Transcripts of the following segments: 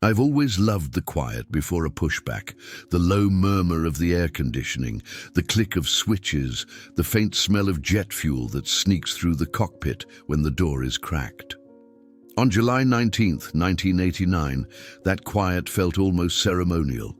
I've always loved the quiet before a pushback, the low murmur of the air conditioning, the click of switches, the faint smell of jet fuel that sneaks through the cockpit when the door is cracked. On July 19th, 1989, that quiet felt almost ceremonial.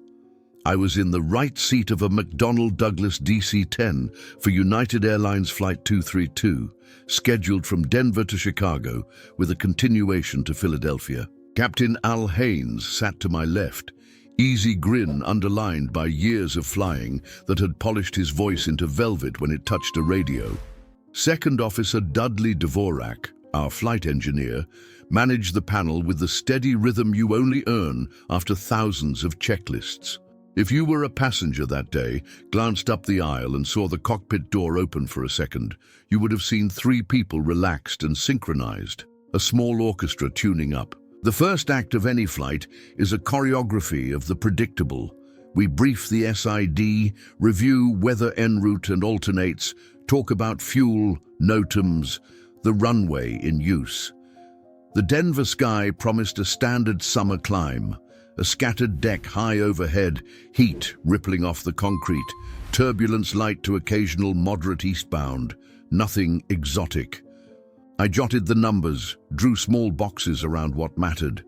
I was in the right seat of a McDonnell Douglas DC-10 for United Airlines Flight 232, scheduled from Denver to Chicago with a continuation to Philadelphia. Captain Al Haynes sat to my left, easy grin underlined by years of flying that had polished his voice into velvet when it touched a radio. Second Officer Dudley Dvorak, our flight engineer, managed the panel with the steady rhythm you only earn after thousands of checklists. If you were a passenger that day, glanced up the aisle and saw the cockpit door open for a second, you would have seen three people relaxed and synchronized, a small orchestra tuning up. The first act of any flight is a choreography of the predictable. We brief the SID, review weather en route and alternates, talk about fuel, NOTAMs, the runway in use. The Denver sky promised a standard summer climb, a scattered deck high overhead, heat rippling off the concrete, turbulence light to occasional moderate eastbound, nothing exotic. I jotted the numbers, drew small boxes around what mattered.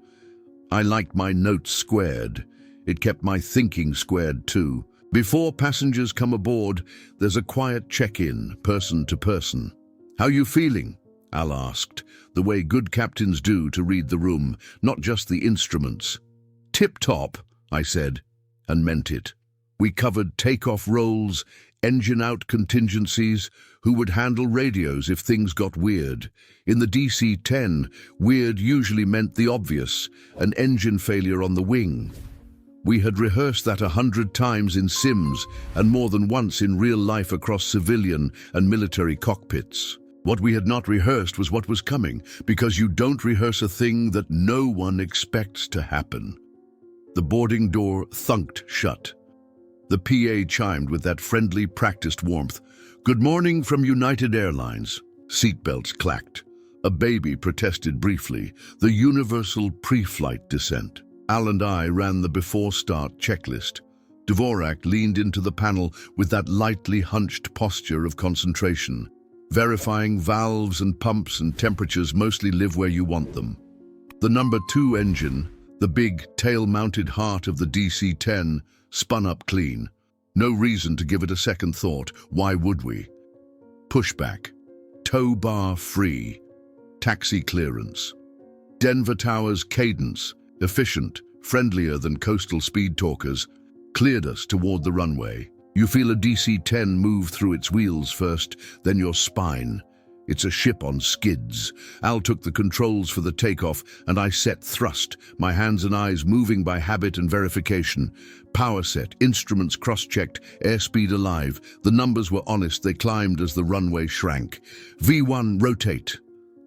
I liked my notes squared. It kept my thinking squared too. Before passengers come aboard, there's a quiet check-in, person to person. "How you feeling?" Al asked, the way good captains do to read the room, not just the instruments. "Tip-top," I said, and meant it. We covered takeoff rolls, engine-out contingencies, who would handle radios if things got weird. In the DC-10, weird usually meant the obvious, an engine failure on the wing. We had rehearsed that 100 times in sims and more than once in real life across civilian and military cockpits. What we had not rehearsed was what was coming, because you don't rehearse a thing that no one expects to happen. The boarding door thunked shut. The PA chimed with that friendly, practiced warmth. "Good morning from United Airlines." Seatbelts clacked. A baby protested briefly, the universal pre-flight descent. Al and I ran the before-start checklist. Dvorak leaned into the panel with that lightly hunched posture of concentration. Verifying valves and pumps and temperatures mostly live where you want them. The number 2 engine, the big tail-mounted heart of the DC-10, spun up clean. No reason to give it a second thought. Why would we? Pushback. Tow bar free. Taxi clearance. Denver Tower's cadence, efficient, friendlier than coastal speed talkers, cleared us toward the runway. You feel a DC-10 move through its wheels first, then your spine. It's a ship on skids. Al took the controls for the takeoff, and I set thrust, my hands and eyes moving by habit and verification. Power set, instruments cross-checked, airspeed alive. The numbers were honest, they climbed as the runway shrank. V1, rotate.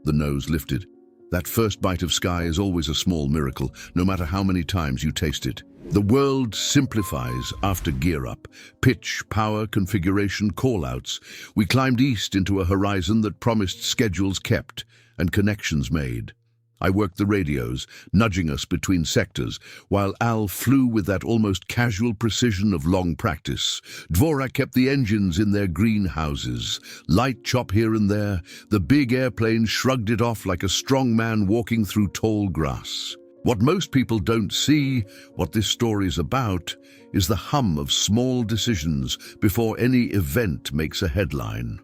The nose lifted. That first bite of sky is always a small miracle, no matter how many times you taste it. The world simplifies after gear up. Pitch, power, configuration, call-outs. We climbed east into a horizon that promised schedules kept and connections made. I worked the radios, nudging us between sectors, while Al flew with that almost casual precision of long practice. Dvorak kept the engines in their greenhouses. Light chop here and there, the big airplane shrugged it off like a strong man walking through tall grass. What most people don't see, what this story's about, is the hum of small decisions before any event makes a headline.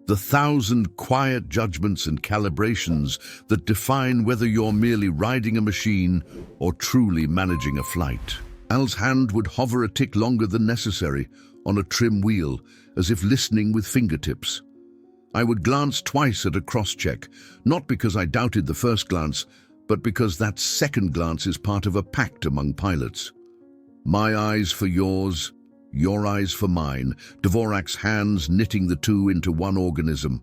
The 1,000 quiet judgments and calibrations that define whether you're merely riding a machine or truly managing a flight. Al's hand would hover a tick longer than necessary on a trim wheel, as if listening with fingertips. I would glance twice at a cross-check, not because I doubted the first glance, but because that second glance is part of a pact among pilots. My eyes for yours, your eyes for mine, Dvorak's hands knitting the two into one organism.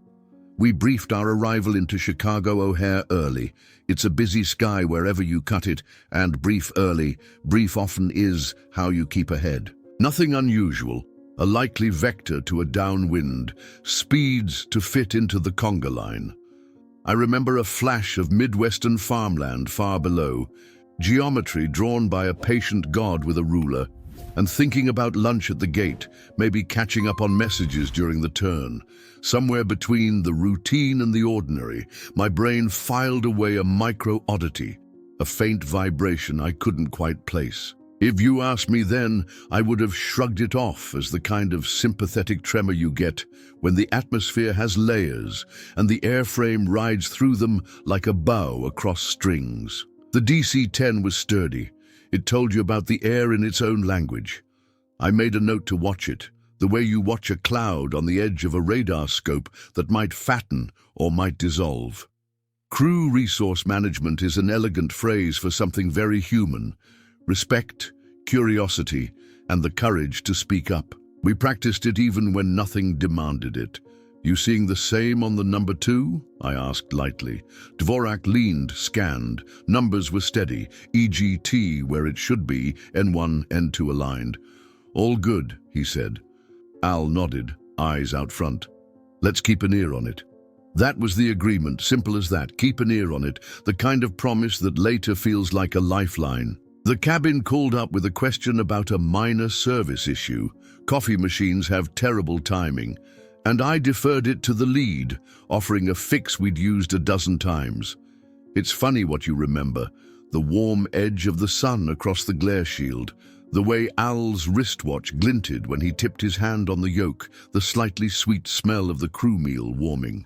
We briefed our arrival into Chicago O'Hare early. It's a busy sky wherever you cut it, and brief early, brief often is how you keep ahead. Nothing unusual, a likely vector to a downwind, speeds to fit into the conga line. I remember a flash of Midwestern farmland far below, Geometry drawn by a patient god with a ruler, and thinking about lunch at the gate, maybe catching up on messages during the turn. Somewhere between the routine and the ordinary, my brain filed away a micro-oddity, a faint vibration I couldn't quite place. If you asked me then, I would have shrugged it off as the kind of sympathetic tremor you get when the atmosphere has layers and the airframe rides through them like a bow across strings. The DC-10 was sturdy. It told you about the air in its own language. I made a note to watch it, the way you watch a cloud on the edge of a radar scope that might fatten or might dissolve. Crew resource management is an elegant phrase for something very human: respect, curiosity, and the courage to speak up. We practiced it even when nothing demanded it. "You seeing the same on the number 2? I asked lightly. Dvorak leaned, scanned. Numbers were steady, EGT where it should be, N1, N2 aligned. "All good," he said. Al nodded, eyes out front. "Let's keep an ear on it." That was the agreement, simple as that. Keep an ear on it, the kind of promise that later feels like a lifeline. The cabin called up with a question about a minor service issue. Coffee machines have terrible timing, and I deferred it to the lead, offering a fix we'd used a dozen times. It's funny what you remember: the warm edge of the sun across the glare shield, the way Al's wristwatch glinted when he tipped his hand on the yoke, the slightly sweet smell of the crew meal warming.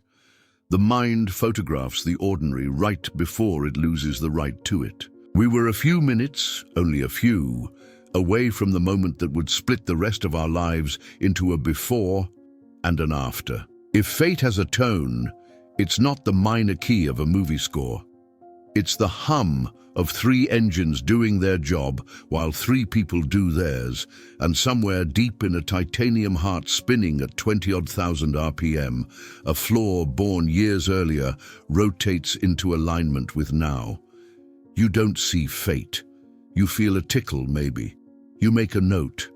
The mind photographs the ordinary right before it loses the right to it. We were a few minutes, only a few, away from the moment that would split the rest of our lives into a before and an after. If fate has a tone, it's not the minor key of a movie score. It's the hum of 3 engines doing their job while 3 people do theirs, and somewhere deep in a titanium heart spinning at 20-odd thousand RPM, a floor born years earlier rotates into alignment with now. You don't see fate. You feel a tickle, maybe. You make a note.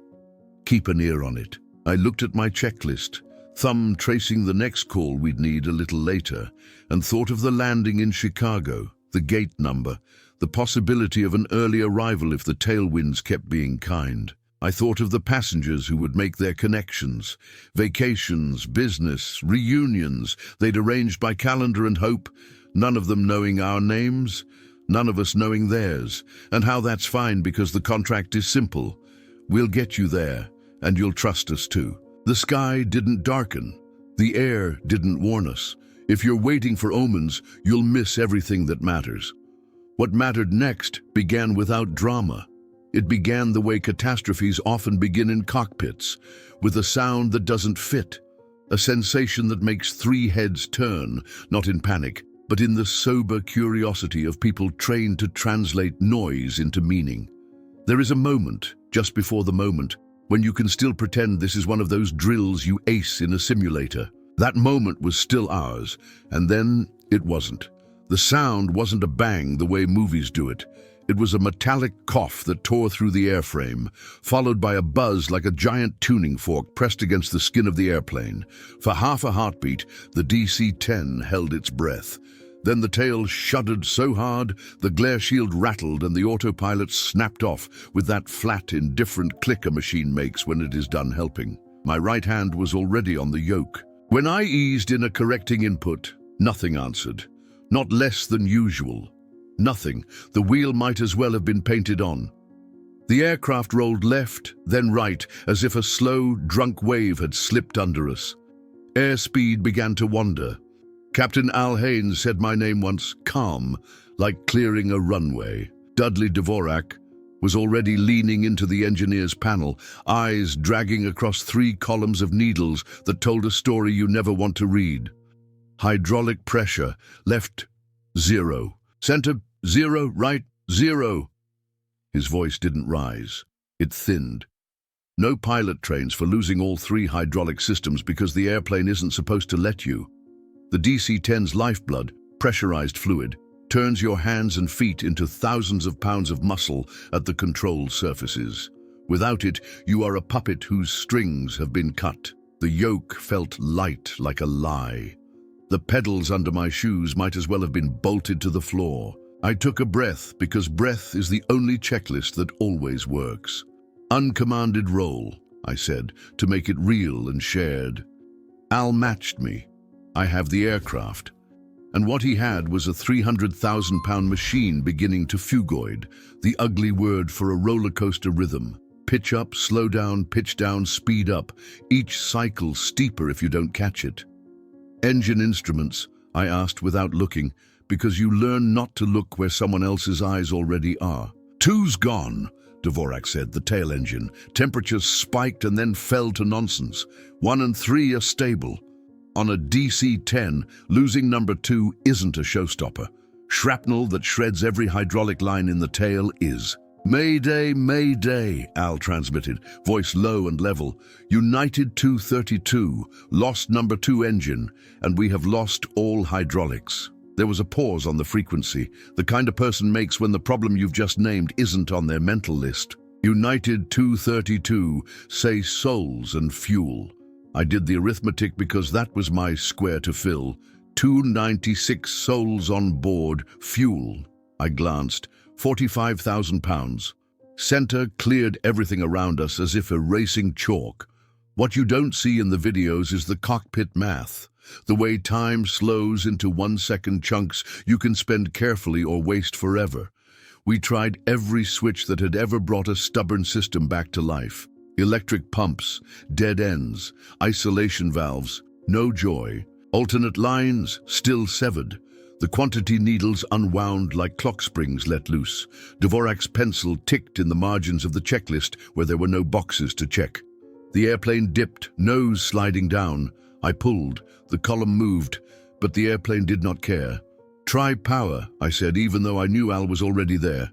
Keep an ear on it. I looked at my checklist, thumb tracing the next call we'd need a little later, and thought of the landing in Chicago, the gate number, the possibility of an early arrival if the tailwinds kept being kind. I thought of the passengers who would make their connections, vacations, business, reunions they'd arranged by calendar and hope, none of them knowing our names, none of us knowing theirs, and how that's fine because the contract is simple. We'll get you there, and you'll trust us too. The sky didn't darken. The air didn't warn us. If you're waiting for omens, you'll miss everything that matters. What mattered next began without drama. It began the way catastrophes often begin in cockpits, with a sound that doesn't fit, a sensation that makes 3 heads turn, not in panic, but in the sober curiosity of people trained to translate noise into meaning. There is a moment, just before the moment, when you can still pretend this is one of those drills you ace in a simulator. That moment was still ours, and then it wasn't. The sound wasn't a bang the way movies do it. It was a metallic cough that tore through the airframe, followed by a buzz like a giant tuning fork pressed against the skin of the airplane. For half a heartbeat, the DC-10 held its breath. Then the tail shuddered so hard, the glare shield rattled and the autopilot snapped off with that flat, indifferent click a machine makes when it is done helping. My right hand was already on the yoke. When I eased in a correcting input, nothing answered. Not less than usual. Nothing. The wheel might as well have been painted on. The aircraft rolled left, then right, as if a slow, drunk wave had slipped under us. Airspeed began to wander. Captain Al Haynes said my name once, calm, like clearing a runway. Dudley Dvorak was already leaning into the engineer's panel, eyes dragging across 3 columns of needles that told a story you never want to read. Hydraulic pressure, left, 0. Center, 0, right, 0. His voice didn't rise. It thinned. No pilot trains for losing all 3 hydraulic systems because the airplane isn't supposed to let you. The DC-10's lifeblood, pressurized fluid, turns your hands and feet into thousands of pounds of muscle at the control surfaces. Without it, you are a puppet whose strings have been cut. The yoke felt light like a lie. The pedals under my shoes might as well have been bolted to the floor. I took a breath because breath is the only checklist that always works. Uncommanded roll, I said, to make it real and shared. Al matched me. I have the aircraft. And what he had was a 300,000-pound machine beginning to fugoid, the ugly word for a roller coaster rhythm. Pitch up, slow down, pitch down, speed up, each cycle steeper if you don't catch it. Engine instruments, I asked without looking, because you learn not to look where someone else's eyes already are. Two's gone, Dvorak said, the tail engine. Temperatures spiked and then fell to nonsense. 1 and 3 are stable. On a DC-10, losing number 2 isn't a showstopper. Shrapnel that shreds every hydraulic line in the tail is. Mayday, mayday, Al transmitted, voice low and level. United 232, lost number 2 engine, and we have lost all hydraulics. There was a pause on the frequency, the kind a person makes when the problem you've just named isn't on their mental list. United 232, say souls and fuel. I did the arithmetic because that was my square to fill. 296 souls on board, fuel. I glanced. 45,000 pounds. Center cleared everything around us as if erasing chalk. What you don't see in the videos is the cockpit math. The way time slows into 1-second chunks you can spend carefully or waste forever. We tried every switch that had ever brought a stubborn system back to life. Electric pumps, dead ends, isolation valves, no joy. Alternate lines, still severed. The quantity needles unwound like clock springs let loose. Dvorak's pencil ticked in the margins of the checklist where there were no boxes to check. The airplane dipped, nose sliding down. I pulled. The column moved, but the airplane did not care. Try power, I said, even though I knew Al was already there.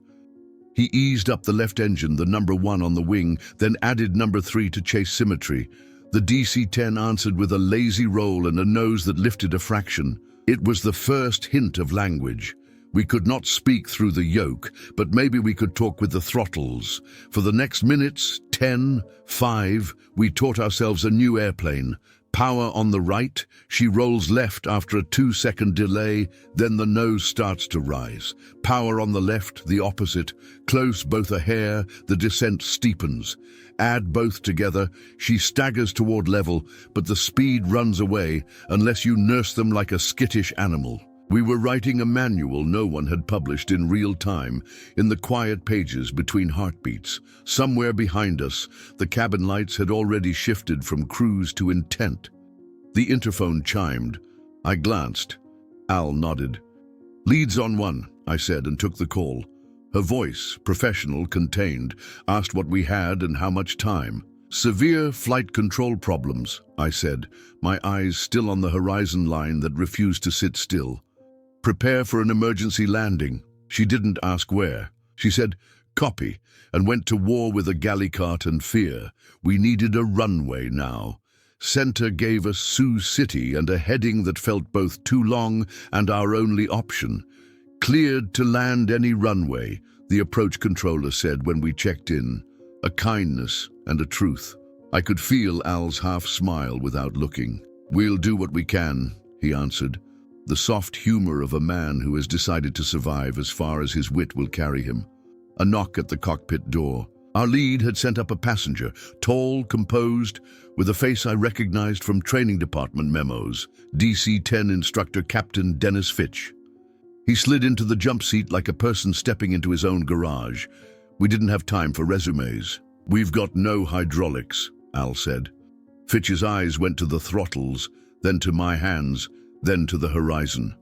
He eased up the left engine, the number 1 on the wing, then added number 3 to chase symmetry. The DC-10 answered with a lazy roll and a nose that lifted a fraction. It was the first hint of language. We could not speak through the yoke, but maybe we could talk with the throttles. For the next minutes, 10, 5, we taught ourselves a new airplane. Power on the right, she rolls left after a 2-second delay, then the nose starts to rise. Power on the left, the opposite, close both a hair, the descent steepens. Add both together, she staggers toward level, but the speed runs away unless you nurse them like a skittish animal. We were writing a manual no one had published in real time, in the quiet pages between heartbeats. Somewhere behind us, the cabin lights had already shifted from cruise to intent. The interphone chimed. I glanced. Al nodded. "Leads on 1, I said, and took the call. Her voice, professional, contained, asked what we had and how much time. "Severe flight control problems," I said, my eyes still on the horizon line that refused to sit still. "Prepare for an emergency landing." She didn't ask where. She said, "Copy," and went to war with a galley cart and fear. We needed a runway now. Center gave us Sioux City and a heading that felt both too long and our only option. "Cleared to land any runway," the approach controller said when we checked in. A kindness and a truth. I could feel Al's half smile without looking. "We'll do what we can," he answered. The soft humor of a man who has decided to survive as far as his wit will carry him. A knock at the cockpit door. Our lead had sent up a passenger, tall, composed, with a face I recognized from training department memos, DC-10 instructor Captain Dennis Fitch. He slid into the jump seat like a person stepping into his own garage. We didn't have time for resumes. "We've got no hydraulics," Al said. Fitch's eyes went to the throttles, then to my hands, then to the horizon.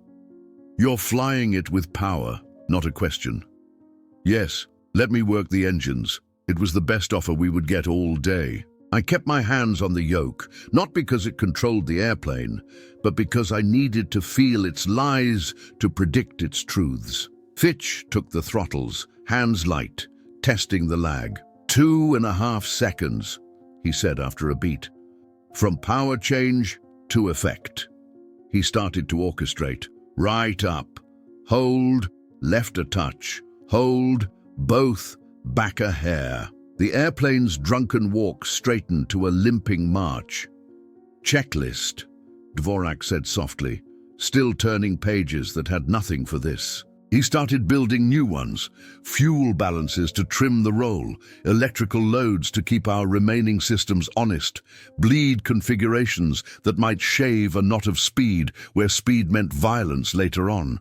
"You're flying it with power, not a question." "Yes, let me work the engines." It was the best offer we would get all day. I kept my hands on the yoke, not because it controlled the airplane, but because I needed to feel its lies to predict its truths. Fitch took the throttles, hands light, testing the lag. 2.5 seconds, he said after a beat. From power change to effect. He started to orchestrate. Right up. Hold, left a touch. Hold, both, back a hair. The airplane's drunken walk straightened to a limping march. "Checklist," Dvorak said softly, still turning pages that had nothing for this. He started building new ones, fuel balances to trim the roll, electrical loads to keep our remaining systems honest, bleed configurations that might shave a knot of speed where speed meant violence later on.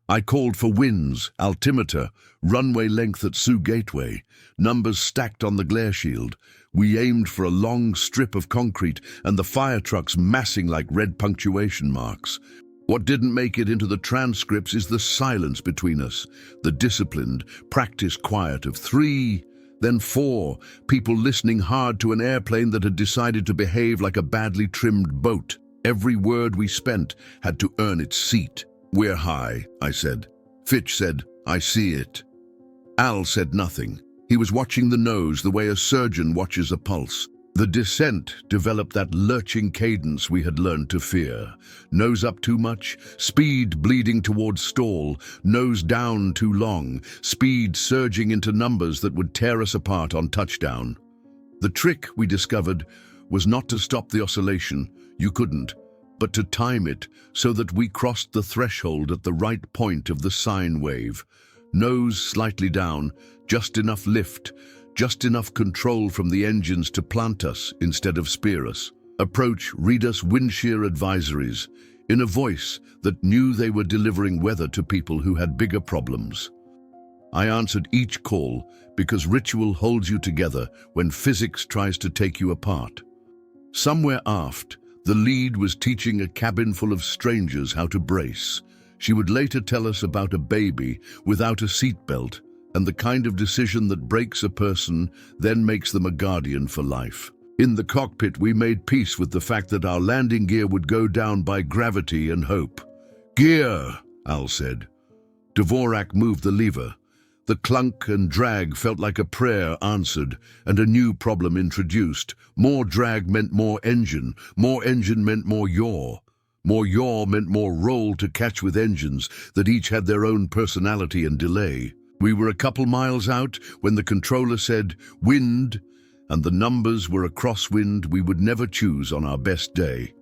I called for winds, altimeter, runway length at Sioux Gateway, numbers stacked on the glare shield. We aimed for a long strip of concrete and the fire trucks massing like red punctuation marks. What didn't make it into the transcripts is the silence between us, the disciplined, practiced quiet of 3, then 4, people listening hard to an airplane that had decided to behave like a badly trimmed boat. Every word we spent had to earn its seat. "We're high," I said. Fitch said, "I see it." Al said nothing. He was watching the nose the way a surgeon watches a pulse. The descent developed that lurching cadence we had learned to fear. Nose up too much, speed bleeding towards stall, nose down too long, speed surging into numbers that would tear us apart on touchdown. The trick, we discovered, was not to stop the oscillation, you couldn't, but to time it so that we crossed the threshold at the right point of the sine wave. Nose slightly down, just enough lift, just enough control from the engines to plant us instead of spear us. Approach, read us windshear advisories, in a voice that knew they were delivering weather to people who had bigger problems. I answered each call because ritual holds you together when physics tries to take you apart. Somewhere aft, the lead was teaching a cabin full of strangers how to brace. She would later tell us about a baby without a seatbelt and the kind of decision that breaks a person, then makes them a guardian for life. In the cockpit, we made peace with the fact that our landing gear would go down by gravity and hope. "Gear," Al said. Dvorak moved the lever. The clunk and drag felt like a prayer answered, and a new problem introduced. More drag meant more engine meant more yaw. More yaw meant more roll to catch with engines that each had their own personality and delay. We were a couple miles out when the controller said, "Wind," and the numbers were a crosswind we would never choose on our best day.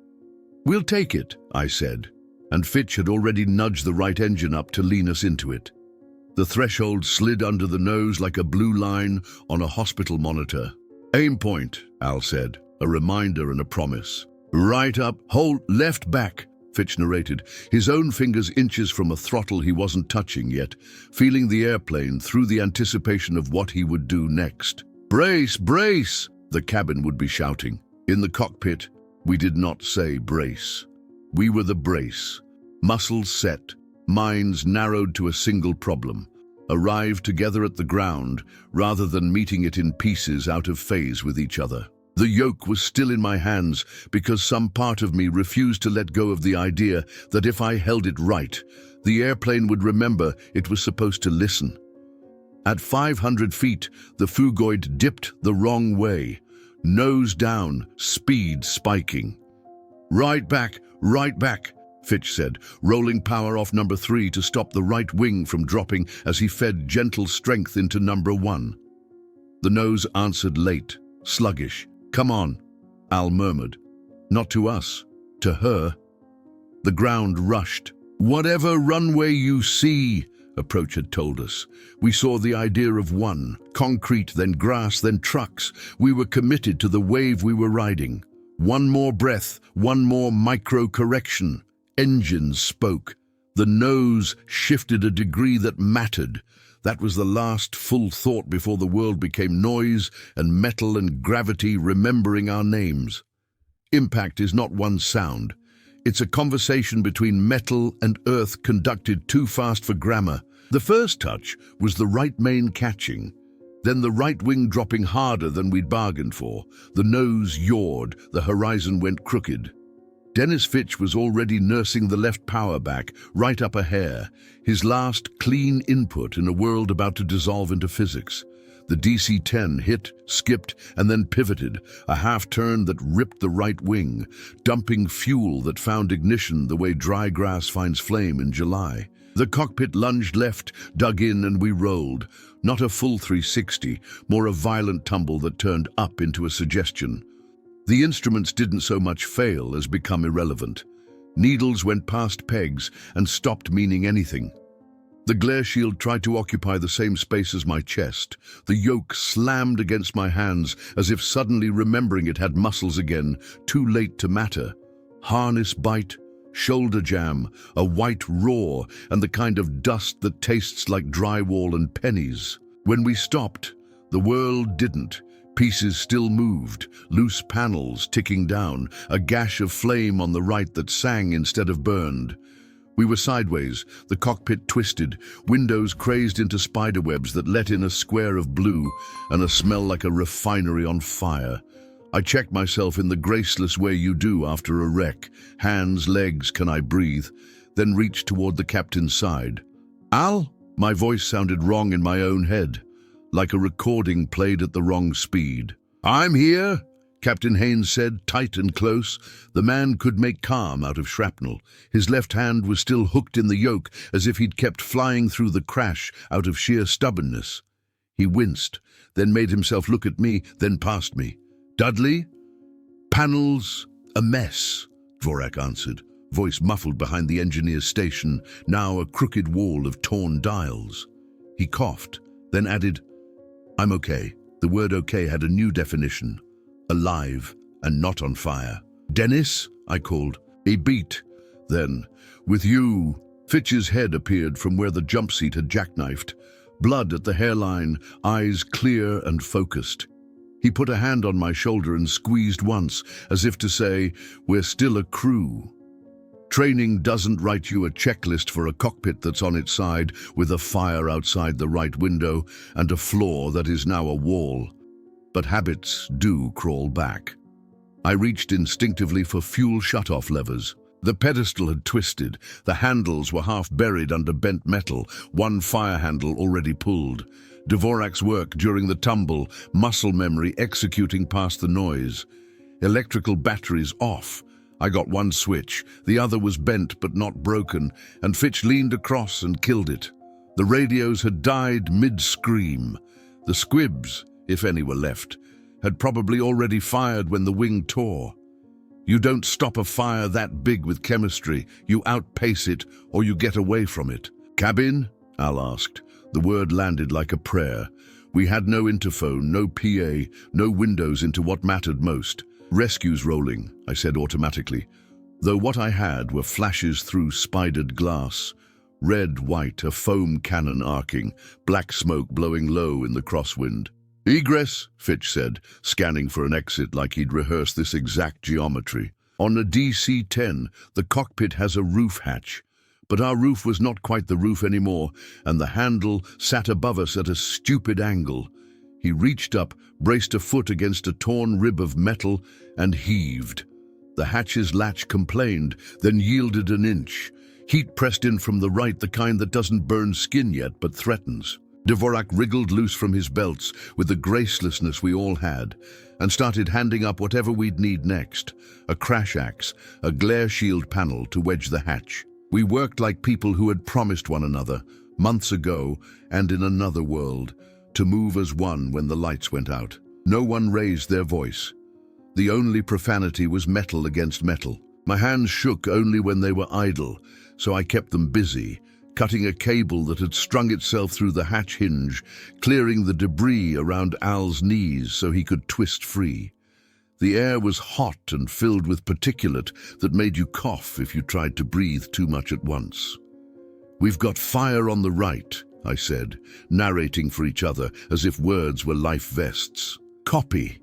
"We'll take it," I said, and Fitch had already nudged the right engine up to lean us into it. The threshold slid under the nose like a blue line on a hospital monitor. "Aim point," Al said, a reminder and a promise. "Right up, hold left back," Fitch narrated, his own fingers inches from a throttle he wasn't touching yet, feeling the airplane through the anticipation of what he would do next. "Brace, brace," the cabin would be shouting. In the cockpit, we did not say brace. We were the brace. Muscles set, minds narrowed to a single problem. Arrive together at the ground rather than meeting it in pieces out of phase with each other. The yoke was still in my hands because some part of me refused to let go of the idea that if I held it right, the airplane would remember it was supposed to listen. At 500 feet, the phugoid dipped the wrong way, nose down, speed spiking. Right back," Fitch said, rolling power off number 3 to stop the right wing from dropping as he fed gentle strength into number 1. The nose answered late, sluggish. "Come on," Al murmured. Not to us, to her. The ground rushed. "Whatever runway you see," approach had told us. We saw the idea of one, concrete, then grass, then trucks. We were committed to the wave we were riding. One more breath, one more micro-correction. Engines spoke. The nose shifted a degree that mattered. That was the last full thought before the world became noise and metal and gravity remembering our names. Impact is not one sound. It's a conversation between metal and earth conducted too fast for grammar. The first touch was the right main catching, then the right wing dropping harder than we'd bargained for. The nose yawed, the horizon went crooked. Dennis Fitch was already nursing the left power back, right up a hair, his last clean input in a world about to dissolve into physics. The DC-10 hit, skipped, and then pivoted, a half-turn that ripped the right wing, dumping fuel that found ignition the way dry grass finds flame in July. The cockpit lunged left, dug in, and we rolled. Not a full 360, more a violent tumble that turned up into a suggestion. The instruments didn't so much fail as become irrelevant. Needles went past pegs and stopped meaning anything. The glare shield tried to occupy the same space as my chest. The yoke slammed against my hands as if suddenly remembering it had muscles again, too late to matter. Harness bite, shoulder jam, a white roar, and the kind of dust that tastes like drywall and pennies. When we stopped, the world didn't. Pieces still moved, loose panels ticking down, a gash of flame on the right that sang instead of burned. We were sideways, the cockpit twisted, windows crazed into spiderwebs that let in a square of blue and a smell like a refinery on fire. I checked myself in the graceless way you do after a wreck. Hands, legs, can I breathe? Then reached toward the captain's side. Al? My voice sounded wrong in my own head, like a recording played at the wrong speed. I'm here, Captain Haynes said, tight and close. The man could make calm out of shrapnel. His left hand was still hooked in the yoke, as if he'd kept flying through the crash out of sheer stubbornness. He winced, then made himself look at me, then past me. Dudley? Panels, a mess, Dvorak answered, voice muffled behind the engineer's station, now a crooked wall of torn dials. He coughed, then added, I'm okay. The word okay had a new definition. Alive and not on fire. Dennis? I called. He beat. Then, with you, Fitch's head appeared from where the jump seat had jackknifed. Blood at the hairline, eyes clear and focused. He put a hand on my shoulder and squeezed once, as if to say, we're still a crew. Training doesn't write you a checklist for a cockpit that's on its side, with a fire outside the right window and a floor that is now a wall. But habits do crawl back. I reached instinctively for fuel shutoff levers. The pedestal had twisted, the handles were half buried under bent metal, one fire handle already pulled. Dvorak's work during the tumble, muscle memory executing past the noise. Electrical batteries off. I got one switch, the other was bent but not broken, and Fitch leaned across and killed it. The radios had died mid-scream. The squibs, if any were left, had probably already fired when the wing tore. You don't stop a fire that big with chemistry, you outpace it or you get away from it. Cabin? Al asked. The word landed like a prayer. We had no interphone, no PA, no windows into what mattered most. Rescues rolling, I said automatically, though what I had were flashes through spidered glass. Red, white, a foam cannon arcing, black smoke blowing low in the crosswind. Egress, Fitch said, scanning for an exit like he'd rehearsed this exact geometry. On a DC-10, the cockpit has a roof hatch. But our roof was not quite the roof anymore, and the handle sat above us at a stupid angle. He reached up, braced a foot against a torn rib of metal, and heaved. The hatch's latch complained, then yielded an inch. Heat pressed in from the right, the kind that doesn't burn skin yet, but threatens. Dvorak wriggled loose from his belts with the gracelessness we all had, and started handing up whatever we'd need next. A crash axe, a glare shield panel to wedge the hatch. We worked like people who had promised one another, months ago and in another world, to move as one when the lights went out. No one raised their voice. The only profanity was metal against metal. My hands shook only when they were idle, so I kept them busy, cutting a cable that had strung itself through the hatch hinge, clearing the debris around Al's knees so he could twist free. The air was hot and filled with particulate that made you cough if you tried to breathe too much at once. We've got fire on the right, I said, narrating for each other as if words were life vests. Copy,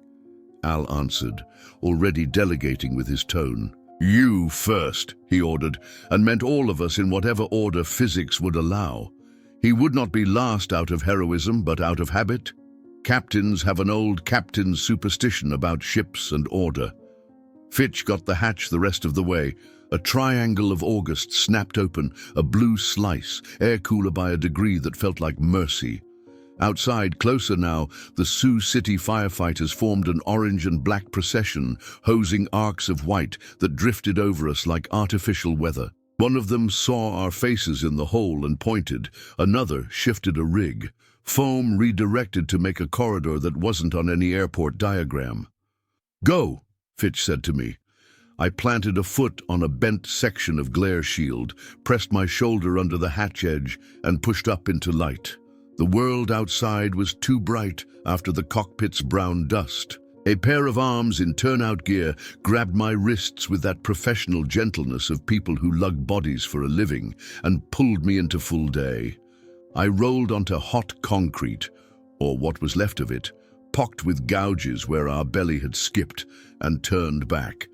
Al answered, already delegating with his tone. You first, he ordered, and meant all of us in whatever order physics would allow. He would not be last out of heroism, but out of habit. Captains have an old captain's superstition about ships and order. Fitch got the hatch the rest of the way. A triangle of August snapped open, a blue slice, air cooler by a degree that felt like mercy. Outside, closer now, the Sioux City firefighters formed an orange and black procession, hosing arcs of white that drifted over us like artificial weather. One of them saw our faces in the hole and pointed. Another shifted a rig. Foam redirected to make a corridor that wasn't on any airport diagram. Go, Fitch said to me. I planted a foot on a bent section of glare shield, pressed my shoulder under the hatch edge, and pushed up into light. The world outside was too bright after the cockpit's brown dust. A pair of arms in turnout gear grabbed my wrists with that professional gentleness of people who lug bodies for a living and pulled me into full day. I rolled onto hot concrete, or what was left of it, pocked with gouges where our belly had skipped, and turned back.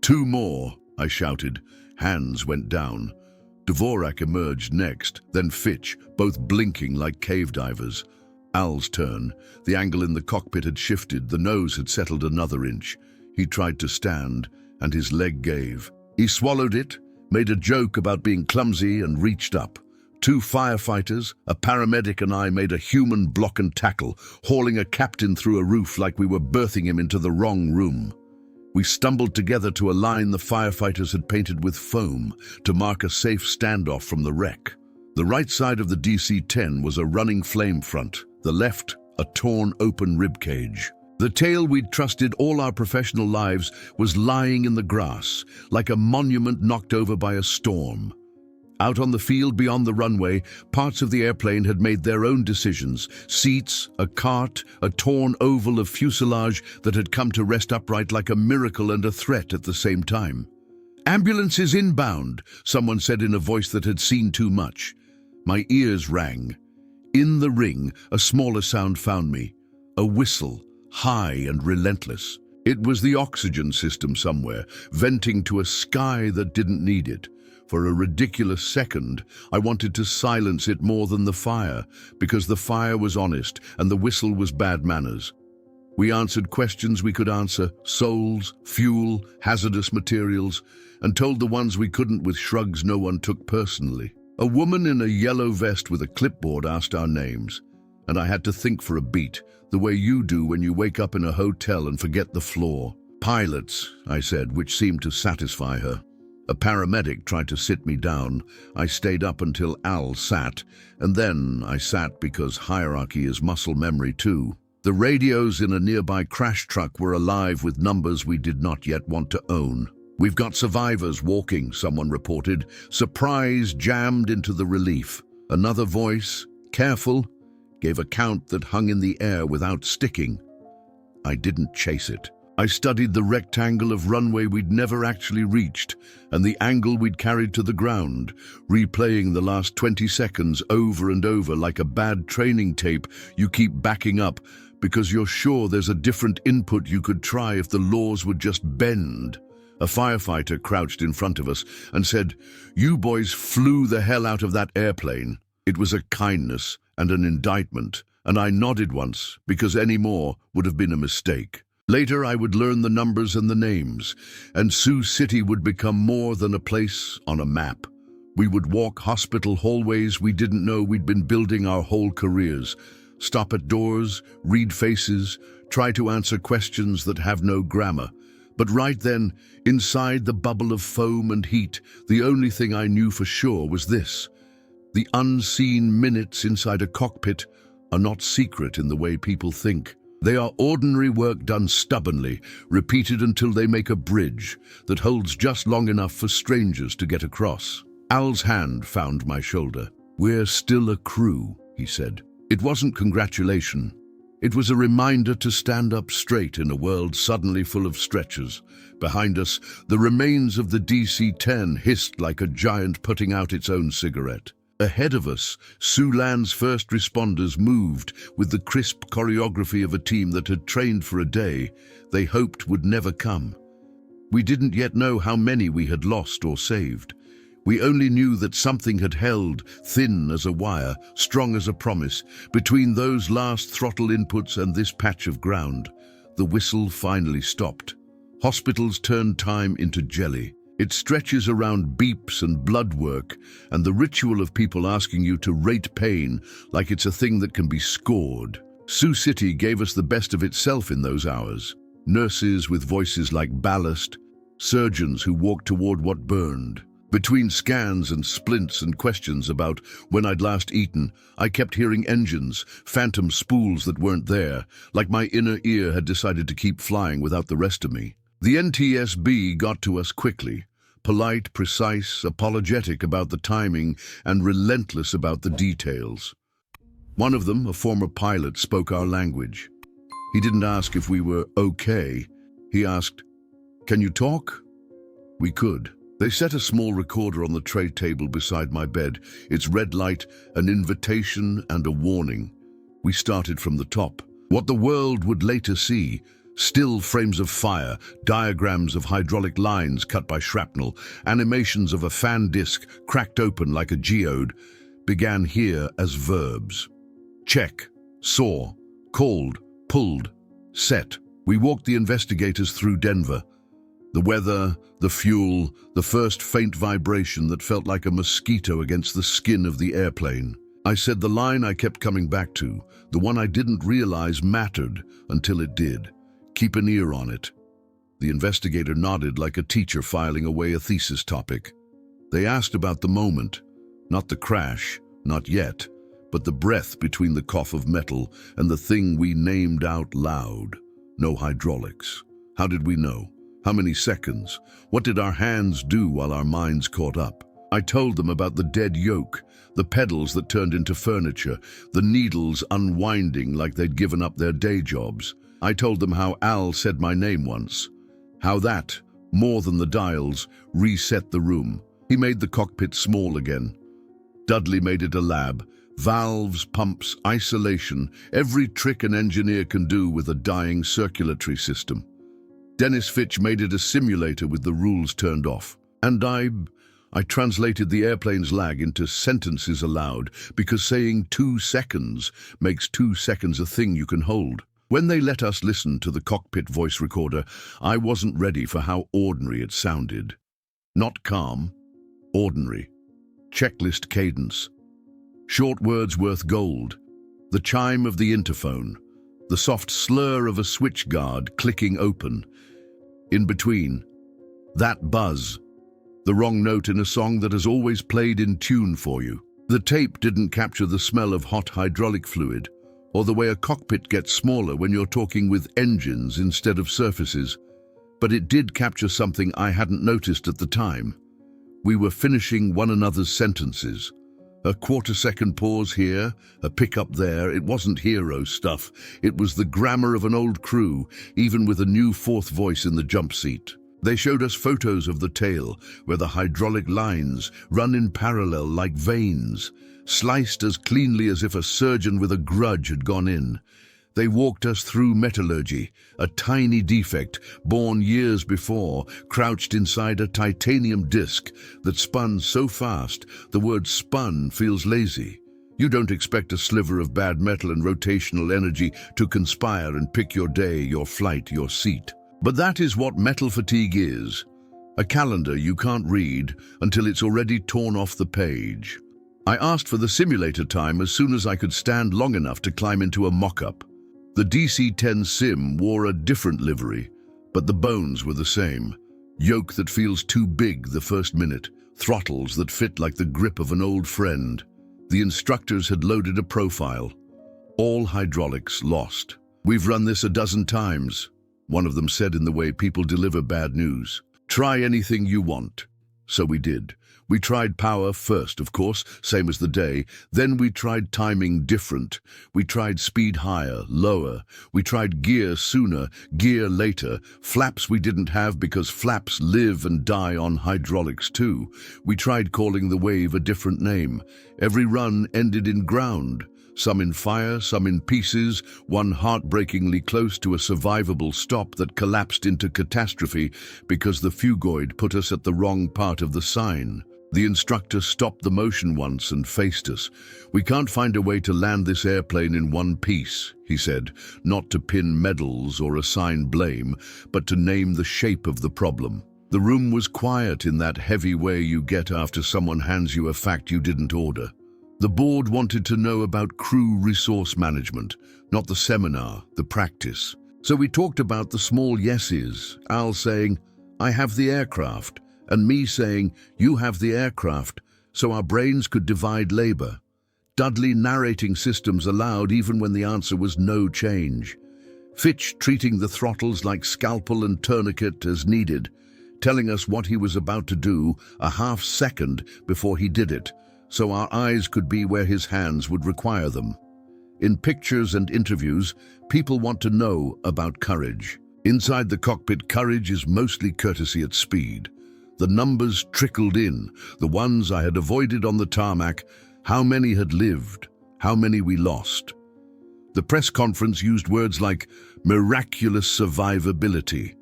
"Two more," I shouted. Hands went down. Dvorak emerged next, then Fitch, both blinking like cave divers. Al's turn. The angle in the cockpit had shifted, the nose had settled another inch. He tried to stand, and his leg gave. He swallowed it, made a joke about being clumsy, and reached up. Two firefighters, a paramedic, and I made a human block and tackle, hauling a captain through a roof like we were berthing him into the wrong room. We stumbled together to a line the firefighters had painted with foam to mark a safe standoff from the wreck. The right side of the DC-10 was a running flame front, the left a torn open ribcage. The tail we'd trusted all our professional lives was lying in the grass, like a monument knocked over by a storm. Out on the field beyond the runway, parts of the airplane had made their own decisions. Seats, a cart, a torn oval of fuselage that had come to rest upright like a miracle and a threat at the same time. "Ambulance is inbound," someone said in a voice that had seen too much. My ears rang. In the ring, a smaller sound found me. A whistle, high and relentless. It was the oxygen system somewhere, venting to a sky that didn't need it. For a ridiculous second, I wanted to silence it more than the fire, because the fire was honest and the whistle was bad manners. We answered questions we could answer, souls, fuel, hazardous materials, and told the ones we couldn't with shrugs no one took personally. A woman in a yellow vest with a clipboard asked our names, and I had to think for a beat, the way you do when you wake up in a hotel and forget the floor. "Pilots," I said, which seemed to satisfy her. A paramedic tried to sit me down. I stayed up until Al sat, and then I sat because hierarchy is muscle memory too. The radios in a nearby crash truck were alive with numbers we did not yet want to own. "We've got survivors walking," someone reported. Surprise jammed into the relief. Another voice, careful, gave a count that hung in the air without sticking. I didn't chase it. I studied the rectangle of runway we'd never actually reached and the angle we'd carried to the ground, replaying the last 20 seconds over and over like a bad training tape you keep backing up because you're sure there's a different input you could try if the laws would just bend. A firefighter crouched in front of us and said, "You boys flew the hell out of that airplane." It was a kindness and an indictment, and I nodded once because any more would have been a mistake. Later I would learn the numbers and the names, and Sioux City would become more than a place on a map. We would walk hospital hallways we didn't know we'd been building our whole careers, stop at doors, read faces, try to answer questions that have no grammar. But right then, inside the bubble of foam and heat, the only thing I knew for sure was this: the unseen minutes inside a cockpit are not secret in the way people think. They are ordinary work done stubbornly, repeated until they make a bridge that holds just long enough for strangers to get across. Al's hand found my shoulder. "We're still a crew," he said. It wasn't congratulation. It was a reminder to stand up straight in a world suddenly full of stretchers. Behind us, the remains of the DC-10 hissed like a giant putting out its own cigarette. Ahead of us, Siouxland's first responders moved with the crisp choreography of a team that had trained for a day they hoped would never come. We didn't yet know how many we had lost or saved. We only knew that something had held, thin as a wire, strong as a promise, between those last throttle inputs and this patch of ground. The whistle finally stopped. Hospitals turned time into jelly. It stretches around beeps and blood work and the ritual of people asking you to rate pain like it's a thing that can be scored. Sioux City gave us the best of itself in those hours. Nurses with voices like ballast, surgeons who walked toward what burned. Between scans and splints and questions about when I'd last eaten, I kept hearing engines, phantom spools that weren't there, like my inner ear had decided to keep flying without the rest of me. The NTSB got to us quickly, polite, precise, apologetic about the timing, and relentless about the details. One of them, a former pilot, spoke our language. He didn't ask if we were okay. He asked, "Can you talk?" We could. They set a small recorder on the tray table beside my bed, its red light, an invitation and a warning. We started from the top. What the world would later see, still frames of fire, diagrams of hydraulic lines cut by shrapnel, animations of a fan disc cracked open like a geode, began here as verbs. Check, saw, called, pulled, set. We walked the investigators through Denver. The weather, the fuel, the first faint vibration that felt like a mosquito against the skin of the airplane. I said the line I kept coming back to, the one I didn't realize mattered until it did. Keep an ear on it. The investigator nodded like a teacher filing away a thesis topic. They asked about the moment, not the crash, not yet, but the breath between the cough of metal and the thing we named out loud. No hydraulics. How did we know? How many seconds? What did our hands do while our minds caught up? I told them about the dead yoke, the pedals that turned into furniture, the needles unwinding like they'd given up their day jobs. I told them how Al said my name once, how that, more than the dials, reset the room. He made the cockpit small again. Dudley made it a lab. Valves, pumps, isolation, every trick an engineer can do with a dying circulatory system. Dennis Fitch made it a simulator with the rules turned off. And I translated the airplane's lag into sentences aloud, because saying 2 seconds makes 2 seconds a thing you can hold. When they let us listen to the cockpit voice recorder, I wasn't ready for how ordinary it sounded. Not calm, ordinary. Checklist cadence. Short words worth gold. The chime of the interphone. The soft slur of a switch guard clicking open. In between, that buzz. The wrong note in a song that has always played in tune for you. The tape didn't capture the smell of hot hydraulic fluid, or the way a cockpit gets smaller when you're talking with engines instead of surfaces, but it did capture something I hadn't noticed at the time. We were finishing one another's sentences. A quarter-second pause here, a pickup there. It wasn't hero stuff. It was the grammar of an old crew, even with a new fourth voice in the jump seat. They showed us photos of the tail, where the hydraulic lines run in parallel like veins, sliced as cleanly as if a surgeon with a grudge had gone in. They walked us through metallurgy, a tiny defect born years before, crouched inside a titanium disc that spun so fast the word spun feels lazy. You don't expect a sliver of bad metal and rotational energy to conspire and pick your day, your flight, your seat. But that is what metal fatigue is. A calendar you can't read until it's already torn off the page. I asked for the simulator time as soon as I could stand long enough to climb into a mock-up. The DC-10 sim wore a different livery, but the bones were the same. Yoke that feels too big the first minute, throttles that fit like the grip of an old friend. The instructors had loaded a profile. All hydraulics lost. "We've run this a dozen times," one of them said in the way people deliver bad news. "Try anything you want." So we did. We tried power first, of course, same as the day. Then we tried timing different. We tried speed higher, lower. We tried gear sooner, gear later. Flaps we didn't have because flaps live and die on hydraulics too. We tried calling the wave a different name. Every run ended in ground. Some in fire, some in pieces, one heartbreakingly close to a survivable stop that collapsed into catastrophe because the phugoid put us at the wrong part of the sign. The instructor stopped the motion once and faced us. "We can't find a way to land this airplane in one piece," he said, not to pin medals or assign blame, but to name the shape of the problem. The room was quiet in that heavy way you get after someone hands you a fact you didn't order. The board wanted to know about crew resource management, not the seminar, the practice. So we talked about the small yeses, Al saying, "I have the aircraft," and me saying, "You have the aircraft," so our brains could divide labor. Dudley narrating systems aloud even when the answer was no change. Fitch treating the throttles like scalpel and tourniquet as needed, telling us what he was about to do a half second before he did it, so our eyes could be where his hands would require them. In pictures and interviews, people want to know about courage. Inside the cockpit, courage is mostly courtesy at speed. The numbers trickled in, the ones I had avoided on the tarmac, how many had lived, how many we lost. The press conference used words like miraculous survivability,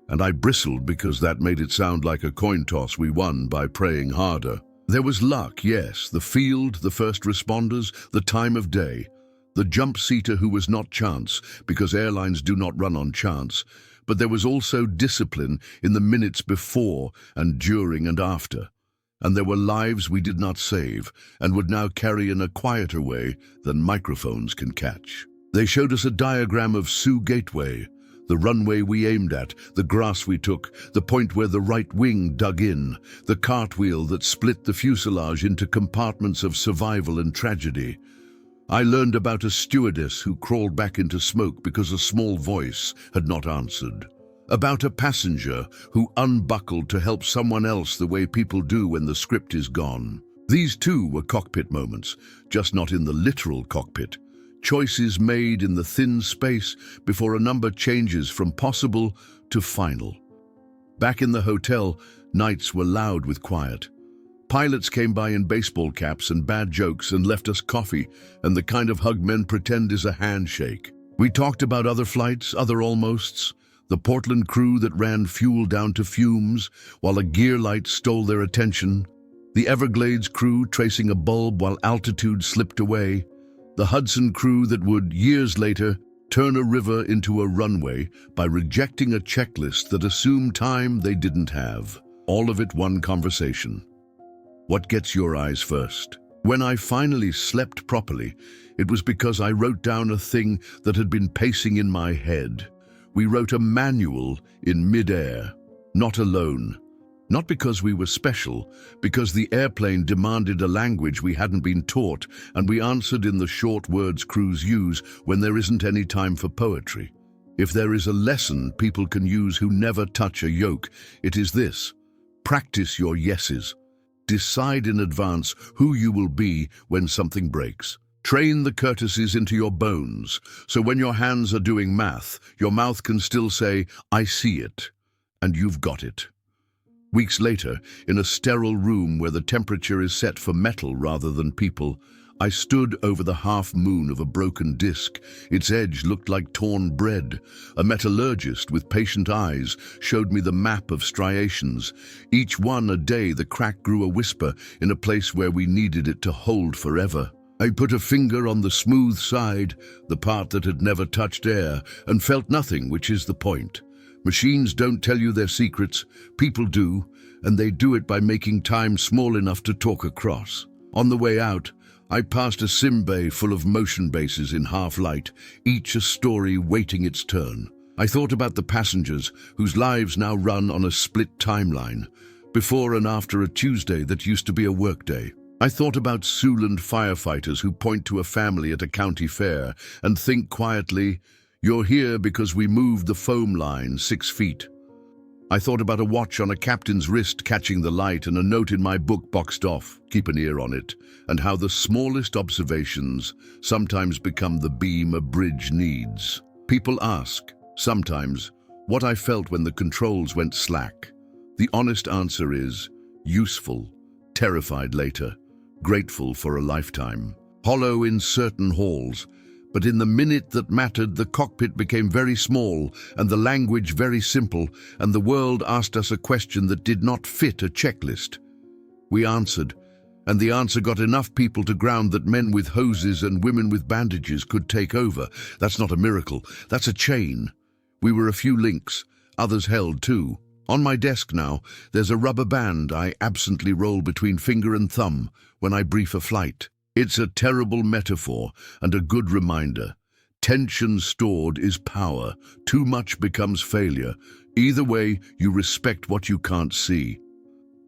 and I bristled because that made it sound like a coin toss we won by praying harder. There was luck, yes, the field, the first responders, the time of day, the jump-seater who was not chance, because airlines do not run on chance, but there was also discipline in the minutes before and during and after. And there were lives we did not save and would now carry in a quieter way than microphones can catch. They showed us a diagram of Sioux Gateway, the runway we aimed at, the grass we took, the point where the right wing dug in, the cartwheel that split the fuselage into compartments of survival and tragedy. I learned about a stewardess who crawled back into smoke because a small voice had not answered. About a passenger who unbuckled to help someone else the way people do when the script is gone. These too were cockpit moments, just not in the literal cockpit. Choices made in the thin space before a number changes from possible to final. Back in the hotel, nights were loud with quiet. Pilots came by in baseball caps and bad jokes and left us coffee and the kind of hug men pretend is a handshake. We talked about other flights, other almosts, the Portland crew that ran fuel down to fumes while a gear light stole their attention, the Everglades crew tracing a bulb while altitude slipped away, the Hudson crew that would, years later, turn a river into a runway by rejecting a checklist that assumed time they didn't have. All of it one conversation. What gets your eyes first? When I finally slept properly, it was because I wrote down a thing that had been pacing in my head. We wrote a manual in mid-air, not alone. Not because we were special, because the airplane demanded a language we hadn't been taught, and we answered in the short words crews use when there isn't any time for poetry. If there is a lesson people can use who never touch a yoke, it is this: practice your yeses. Decide in advance who you will be when something breaks. Train the courtesies into your bones, so when your hands are doing math, your mouth can still say, "I see it," and you've got it. Weeks later, in a sterile room where the temperature is set for metal rather than people, I stood over the half-moon of a broken disc. Its edge looked like torn bread. A metallurgist with patient eyes showed me the map of striations. Each one a day the crack grew a whisper in a place where we needed it to hold forever. I put a finger on the smooth side, the part that had never touched air, and felt nothing, which is the point. Machines don't tell you their secrets, people do, and they do it by making time small enough to talk across. On the way out, I passed a sim bay full of motion bases in half-light, each a story waiting its turn. I thought about the passengers whose lives now run on a split timeline, before and after a Tuesday that used to be a workday. I thought about Siouxland firefighters who point to a family at a county fair and think quietly, "You're here because we moved the foam line 6 feet." I thought about a watch on a captain's wrist catching the light and a note in my book boxed off, "Keep an ear on it," and how the smallest observations sometimes become the beam a bridge needs. People ask, sometimes, what I felt when the controls went slack. The honest answer is, useful, terrified later, grateful for a lifetime. Hollow in certain halls, but in the minute that mattered, the cockpit became very small and the language very simple, and the world asked us a question that did not fit a checklist. We answered, and the answer got enough people to ground that men with hoses and women with bandages could take over. That's not a miracle, that's a chain. We were a few links, others held too. On my desk now, there's a rubber band I absently roll between finger and thumb when I brief a flight. It's a terrible metaphor and a good reminder. Tension stored is power. Too much becomes failure. Either way, you respect what you can't see.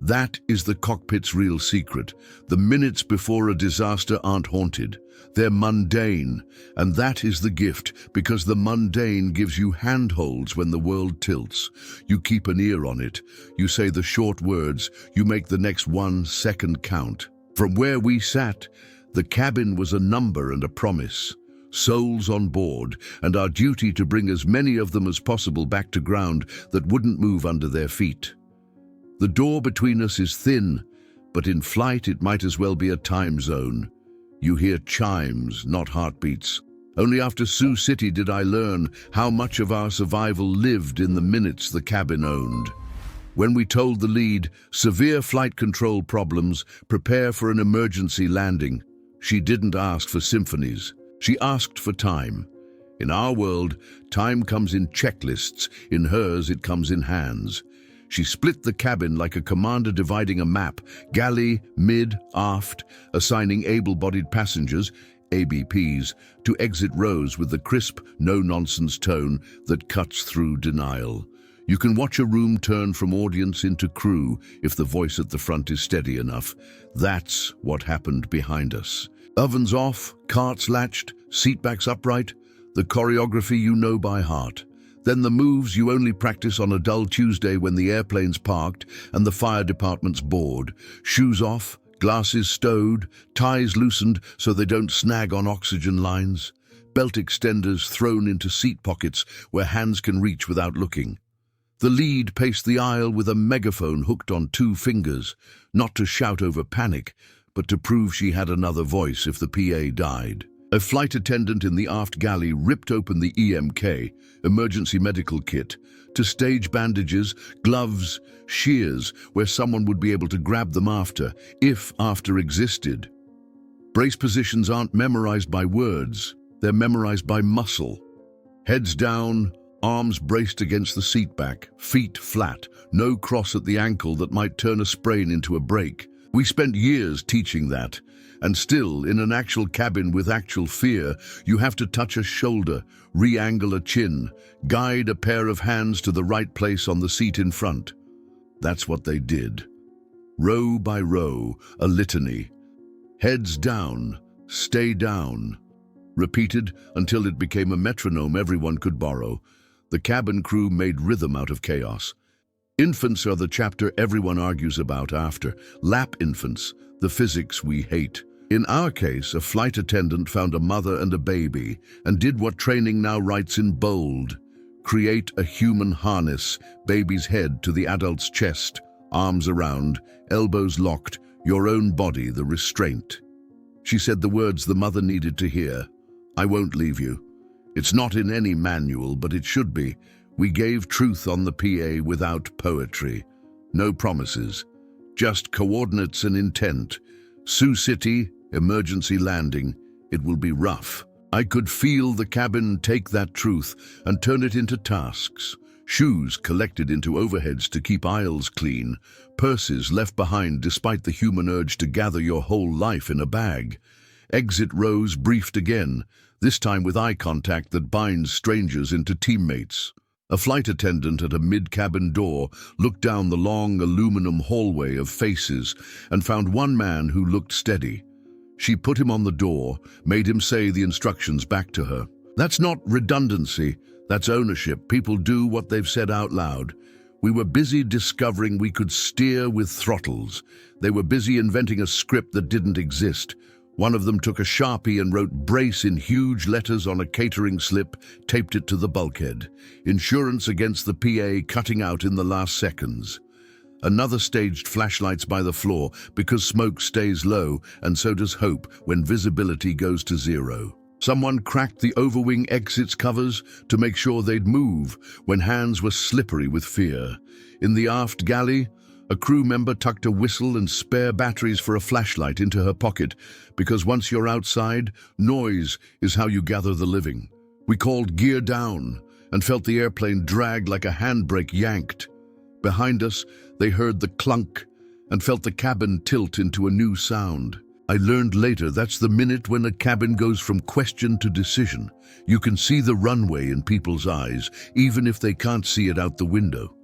That is the cockpit's real secret. The minutes before a disaster aren't haunted. They're mundane, and that is the gift, because the mundane gives you handholds when the world tilts. You keep an ear on it. You say the short words. You make the next 1 second count. From where we sat, the cabin was a number and a promise. Souls on board, and our duty to bring as many of them as possible back to ground that wouldn't move under their feet. The door between us is thin, but in flight it might as well be a time zone. You hear chimes, not heartbeats. Only after Sioux City did I learn how much of our survival lived in the minutes the cabin owned. When we told the lead, severe flight control problems, prepare for an emergency landing, she didn't ask for symphonies. She asked for time. In our world, time comes in checklists. In hers, it comes in hands. She split the cabin like a commander dividing a map, galley, mid, aft, assigning able-bodied passengers, ABPs, to exit rows with the crisp, no-nonsense tone that cuts through denial. You can watch a room turn from audience into crew if the voice at the front is steady enough. That's what happened behind us. Ovens off, carts latched, seatbacks upright, the choreography you know by heart. Then the moves you only practice on a dull Tuesday when the airplane's parked and the fire department's bored. Shoes off, glasses stowed, ties loosened so they don't snag on oxygen lines. Belt extenders thrown into seat pockets where hands can reach without looking. The lead paced the aisle with a megaphone hooked on 2 fingers, not to shout over panic, but to prove she had another voice if the PA died. A flight attendant in the aft galley ripped open the EMK, emergency medical kit, to stage bandages, gloves, shears, where someone would be able to grab them after, if after existed. Brace positions aren't memorized by words, they're memorized by muscle. Heads down, arms braced against the seat back, feet flat, no cross at the ankle that might turn a sprain into a break. We spent years teaching that. And still, in an actual cabin with actual fear, you have to touch a shoulder, re-angle a chin, guide a pair of hands to the right place on the seat in front. That's what they did. Row by row, a litany. Heads down, stay down. Repeated until it became a metronome everyone could borrow. The cabin crew made rhythm out of chaos. Infants are the chapter everyone argues about after. Lap infants, the physics we hate. In our case, a flight attendant found a mother and a baby and did what training now writes in bold. Create a human harness, baby's head to the adult's chest, arms around, elbows locked, your own body the restraint. She said the words the mother needed to hear. I won't leave you. It's not in any manual, but it should be. We gave truth on the PA without poetry. No promises. Just coordinates and intent. Sioux City, emergency landing. It will be rough. I could feel the cabin take that truth and turn it into tasks. Shoes collected into overheads to keep aisles clean. Purses left behind despite the human urge to gather your whole life in a bag. Exit rows briefed again, this time with eye contact that binds strangers into teammates. A flight attendant at a mid-cabin door looked down the long aluminum hallway of faces and found one man who looked steady. She put him on the door, made him say the instructions back to her. That's not redundancy, that's ownership. People do what they've said out loud. We were busy discovering we could steer with throttles. They were busy inventing a script that didn't exist. One of them took a Sharpie and wrote brace in huge letters on a catering slip, taped it to the bulkhead. Insurance against the PA cutting out in the last seconds. Another staged flashlights by the floor because smoke stays low and so does hope when visibility goes to zero. Someone cracked the overwing exits covers to make sure they'd move when hands were slippery with fear. In the aft galley, a crew member tucked a whistle and spare batteries for a flashlight into her pocket because once you're outside, noise is how you gather the living. We called gear down and felt the airplane drag like a handbrake yanked. Behind us, they heard the clunk and felt the cabin tilt into a new sound. I learned later that's the minute when a cabin goes from question to decision. You can see the runway in people's eyes, even if they can't see it out the window.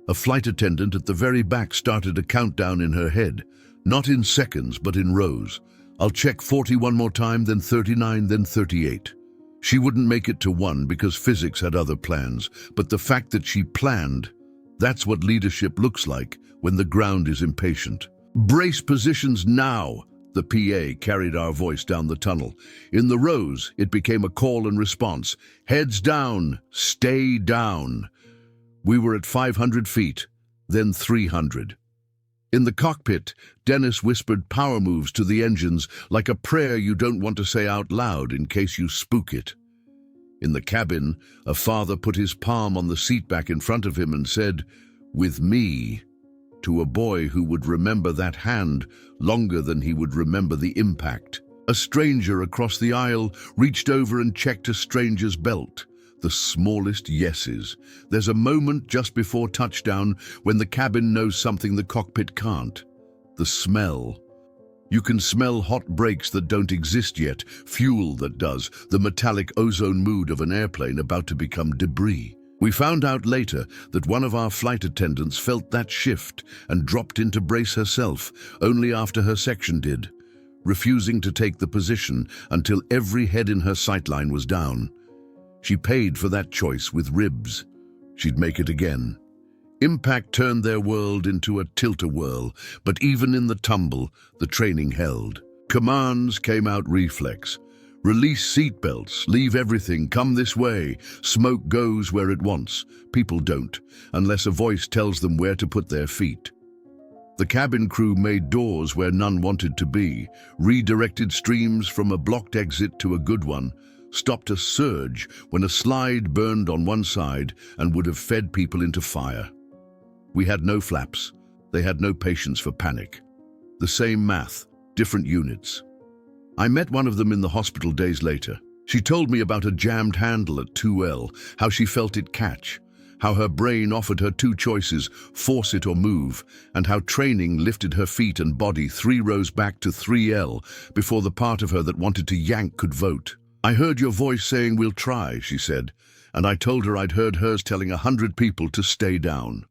A flight attendant at the very back started a countdown in her head, not in seconds, but in rows. I'll check 40 one more time, then 39, then 38. She wouldn't make it to 1 because physics had other plans, but the fact that she planned, that's what leadership looks like when the ground is impatient. Brace positions now, the PA carried our voice down the tunnel. In the rows, it became a call and response. Heads down, stay down. We were at 500 feet, then 300. In the cockpit, Dennis whispered power moves to the engines like a prayer you don't want to say out loud in case you spook it. In the cabin, a father put his palm on the seat back in front of him and said, "With me," to a boy who would remember that hand longer than he would remember the impact. A stranger across the aisle reached over and checked a stranger's belt. The smallest yeses. There's a moment just before touchdown when the cabin knows something the cockpit can't. The smell. You can smell hot brakes that don't exist yet, fuel that does, the metallic ozone mood of an airplane about to become debris. We found out later that one of our flight attendants felt that shift and dropped into brace herself, only after her section did, refusing to take the position until every head in her sightline was down. She paid for that choice with ribs. She'd make it again. Impact turned their world into a tilt-a-whirl, but even in the tumble, the training held. Commands came out reflex. Release seatbelts, leave everything, come this way. Smoke goes where it wants. People don't, unless a voice tells them where to put their feet. The cabin crew made doors where none wanted to be, redirected streams from a blocked exit to a good one, stopped a surge when a slide burned on one side and would have fed people into fire. We had no flaps. They had no patience for panic. The same math, different units. I met one of them in the hospital days later. She told me about a jammed handle at 2L, how she felt it catch, how her brain offered her 2 choices, force it or move, and how training lifted her feet and body 3 rows back to 3L before the part of her that wanted to yank could vote. "I heard your voice saying we'll try," she said, and I told her I'd heard hers telling 100 people to stay down.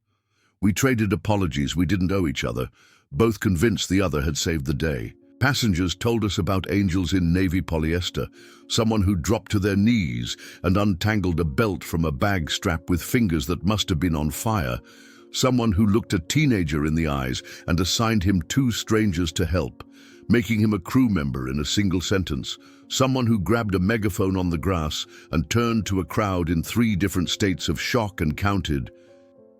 We traded apologies we didn't owe each other, both convinced the other had saved the day. Passengers told us about angels in navy polyester, someone who dropped to their knees and untangled a belt from a bag strap with fingers that must have been on fire, someone who looked a teenager in the eyes and assigned him 2 strangers to help, making him a crew member in a single sentence, someone who grabbed a megaphone on the grass and turned to a crowd in 3 different states of shock and counted,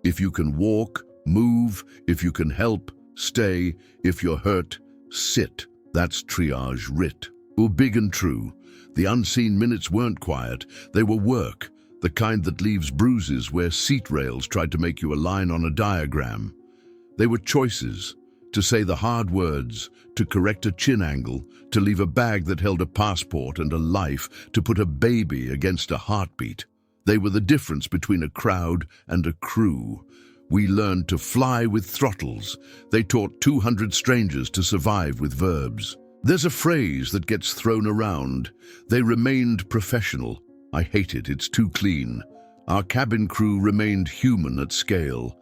"If you can walk, move. If you can help, stay. If you're hurt, sit." That's triage writ. Big and true. The unseen minutes weren't quiet. They were work, the kind that leaves bruises where seat rails tried to make you a line on a diagram. They were choices. To say the hard words, to correct a chin angle, to leave a bag that held a passport and a life, to put a baby against a heartbeat. They were the difference between a crowd and a crew. We learned to fly with throttles. They taught 200 strangers to survive with verbs. There's a phrase that gets thrown around. They remained professional. I hate it, it's too clean. Our cabin crew remained human at scale.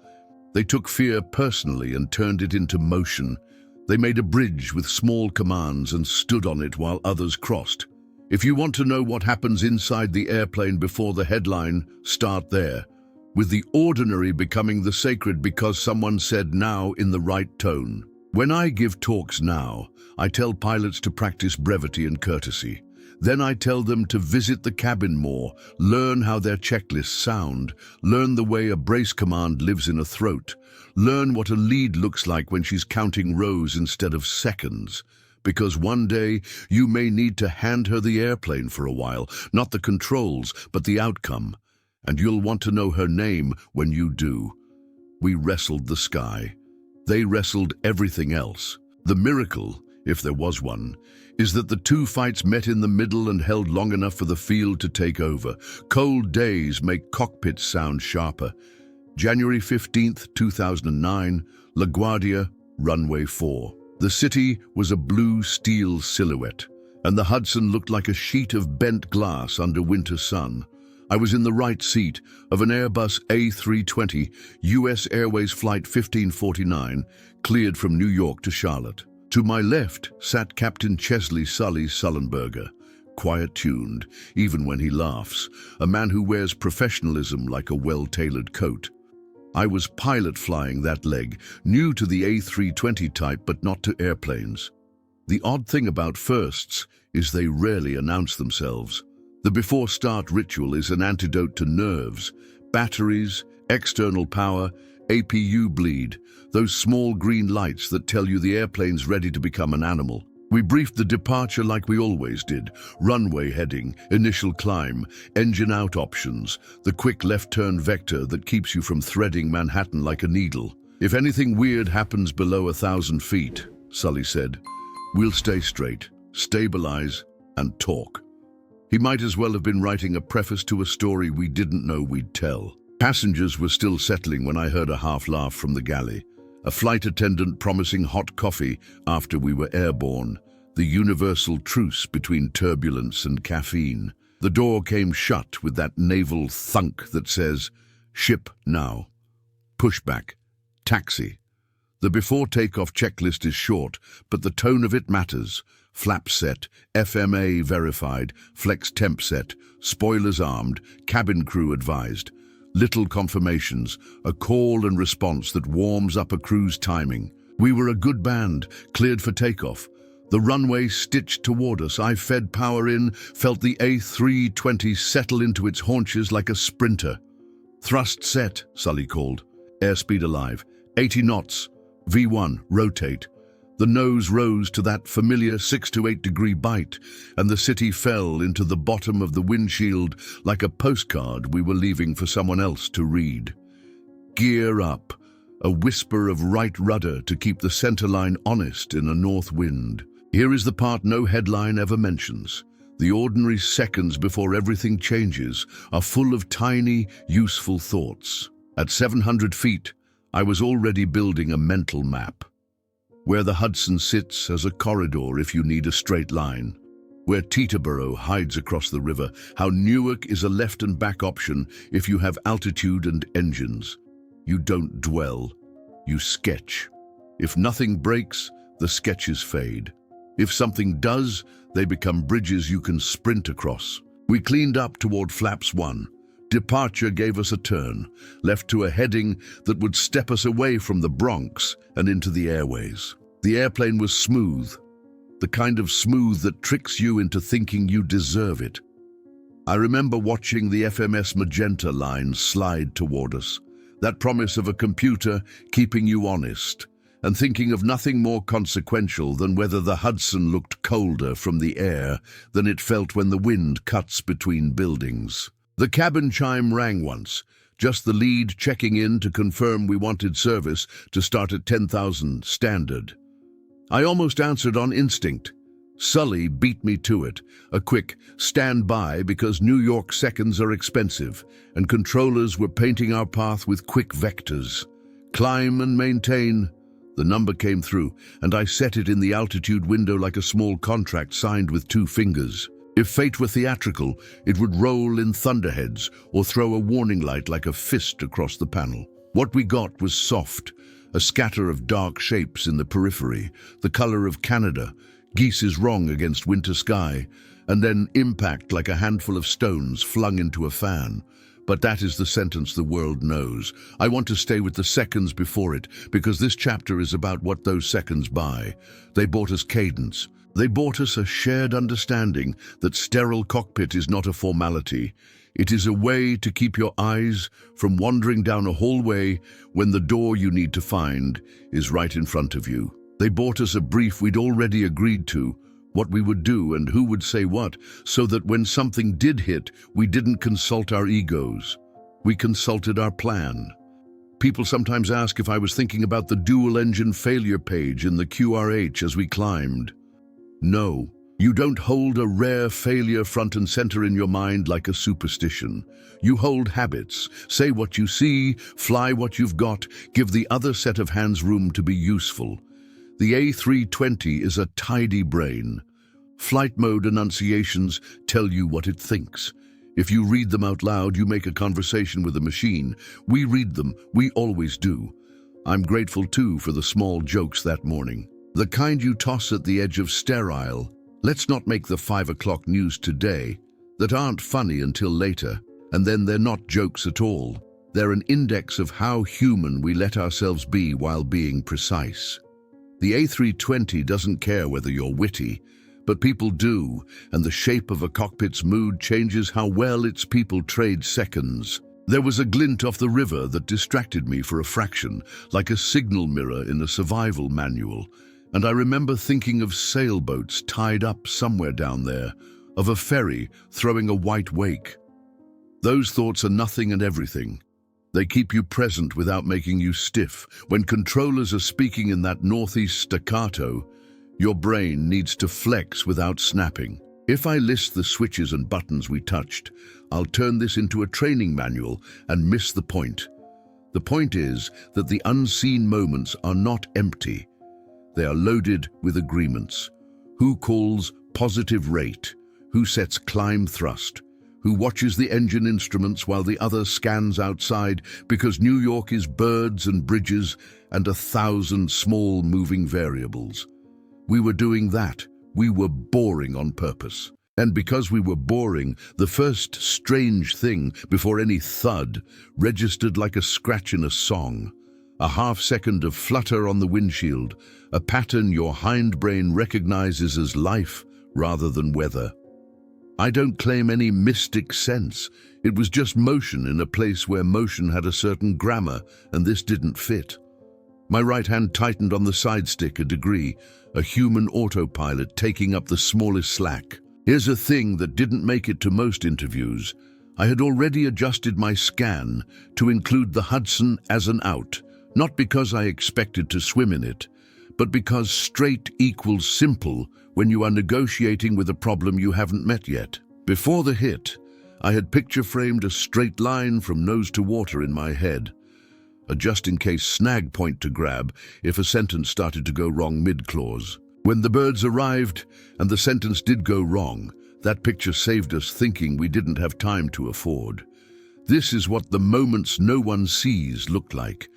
They took fear personally and turned it into motion. They made a bridge with small commands and stood on it while others crossed. If you want to know what happens inside the airplane before the headline, start there, with the ordinary becoming the sacred because someone said now in the right tone. When I give talks now, I tell pilots to practice brevity and courtesy. Then I tell them to visit the cabin more, learn how their checklists sound, learn the way a brace command lives in a throat, learn what a lead looks like when she's counting rows instead of seconds. Because one day you may need to hand her the airplane for a while, not the controls, but the outcome. And you'll want to know her name when you do. We wrestled the sky. They wrestled everything else. The miracle, if there was one, is that the 2 fights met in the middle and held long enough for the field to take over. Cold days make cockpits sound sharper. January 15th, 2009, LaGuardia, runway 4. The city was a blue steel silhouette, and the Hudson looked like a sheet of bent glass under winter sun. I was in the right seat of an Airbus A320 US Airways Flight 1549, cleared from New York to Charlotte. To my left sat Captain Chesley Sully Sullenberger, quiet-tuned, even when he laughs, a man who wears professionalism like a well-tailored coat. I was pilot flying that leg, new to the A320 type but not to airplanes. The odd thing about firsts is they rarely announce themselves. The before-start ritual is an antidote to nerves, batteries, external power, APU bleed, those small green lights that tell you the airplane's ready to become an animal. We briefed the departure like we always did: runway heading, initial climb, engine out options, the quick left-turn vector that keeps you from threading Manhattan like a needle. "If anything weird happens below 1,000 feet, Sully said, "we'll stay straight, stabilize, and talk." He might as well have been writing a preface to a story we didn't know we'd tell. Passengers were still settling when I heard a half laugh from the galley. A flight attendant promising hot coffee after we were airborne, the universal truce between turbulence and caffeine. The door came shut with that naval thunk that says, "Ship now." Pushback. Taxi. The before takeoff checklist is short, but the tone of it matters. Flaps set, FMA verified, flex temp set, spoilers armed, cabin crew advised. Little confirmations, a call and response that warms up a crew's timing. We were a good band, cleared for takeoff. The runway stitched toward us. I fed power in, felt the A320 settle into its haunches like a sprinter. "Thrust set," Sully called. "Airspeed alive. 80 knots. V1, rotate." The nose rose to that familiar 6 to 8 degree bite, and the city fell into the bottom of the windshield like a postcard we were leaving for someone else to read. "Gear up," a whisper of right rudder to keep the centerline honest in a north wind. Here is the part no headline ever mentions. The ordinary seconds before everything changes are full of tiny, useful thoughts. At 700 feet, I was already building a mental map. Where the Hudson sits as a corridor if you need a straight line. Where Teterboro hides across the river, how Newark is a left and back option if you have altitude and engines. You don't dwell, you sketch. If nothing breaks, the sketches fade. If something does, they become bridges you can sprint across. We cleaned up toward Flaps 1. Departure gave us a turn, left to a heading that would step us away from the Bronx and into the airways. The airplane was smooth, the kind of smooth that tricks you into thinking you deserve it. I remember watching the FMS Magenta line slide toward us, that promise of a computer keeping you honest, and thinking of nothing more consequential than whether the Hudson looked colder from the air than it felt when the wind cuts between buildings. The cabin chime rang once, just the lead checking in to confirm we wanted service to start at 10,000 standard. I almost answered on instinct. Sully beat me to it, a quick stand by because New York seconds are expensive, and controllers were painting our path with quick vectors. Climb and maintain. The number came through, and I set it in the altitude window like a small contract signed with 2 fingers. If fate were theatrical, it would roll in thunderheads or throw a warning light like a fist across the panel. What we got was soft, a scatter of dark shapes in the periphery, the color of Canada, geese's wrong against winter sky, and then impact like a handful of stones flung into a fan. But that is the sentence the world knows. I want to stay with the seconds before it, because this chapter is about what those seconds buy. They bought us cadence. They bought us a shared understanding that sterile cockpit is not a formality. It is a way to keep your eyes from wandering down a hallway when the door you need to find is right in front of you. They bought us a brief we'd already agreed to, what we would do and who would say what, so that when something did hit, we didn't consult our egos. We consulted our plan. People sometimes ask if I was thinking about the dual-engine failure page in the QRH as we climbed. No, you don't hold a rare failure front and center in your mind like a superstition. You hold habits, say what you see, fly what you've got, give the other set of hands room to be useful. The A320 is a tidy brain. Flight mode enunciations tell you what it thinks. If you read them out loud, you make a conversation with a machine. We read them, we always do. I'm grateful too for the small jokes that morning. The kind you toss at the edge of sterile, let's not make the 5 o'clock news today, that aren't funny until later, and then they're not jokes at all. They're an index of how human we let ourselves be while being precise. The A320 doesn't care whether you're witty, but people do, and the shape of a cockpit's mood changes how well its people trade seconds. There was a glint off the river that distracted me for a fraction, like a signal mirror in a survival manual, and I remember thinking of sailboats tied up somewhere down there, of a ferry throwing a white wake. Those thoughts are nothing and everything. They keep you present without making you stiff. When controllers are speaking in that northeast staccato, your brain needs to flex without snapping. If I list the switches and buttons we touched, I'll turn this into a training manual and miss the point. The point is that the unseen moments are not empty. They are loaded with agreements. Who calls positive rate? Who sets climb thrust? Who watches the engine instruments while the other scans outside, because New York is birds and bridges and 1,000 small moving variables. We were doing that. We were boring on purpose. And because we were boring, the first strange thing before any thud registered like a scratch in a song. A half-second of flutter on the windshield, a pattern your hindbrain recognizes as life rather than weather. I don't claim any mystic sense. It was just motion in a place where motion had a certain grammar, and this didn't fit. My right hand tightened on the side stick a degree, a human autopilot taking up the smallest slack. Here's a thing that didn't make it to most interviews. I had already adjusted my scan to include the Hudson as an out, not because I expected to swim in it, but because straight equals simple when you are negotiating with a problem you haven't met yet. Before the hit, I had picture-framed a straight line from nose to water in my head, a just-in-case snag point to grab if a sentence started to go wrong mid-clause. When the birds arrived and the sentence did go wrong, that picture saved us thinking we didn't have time to afford. This is what the moments no one sees look like.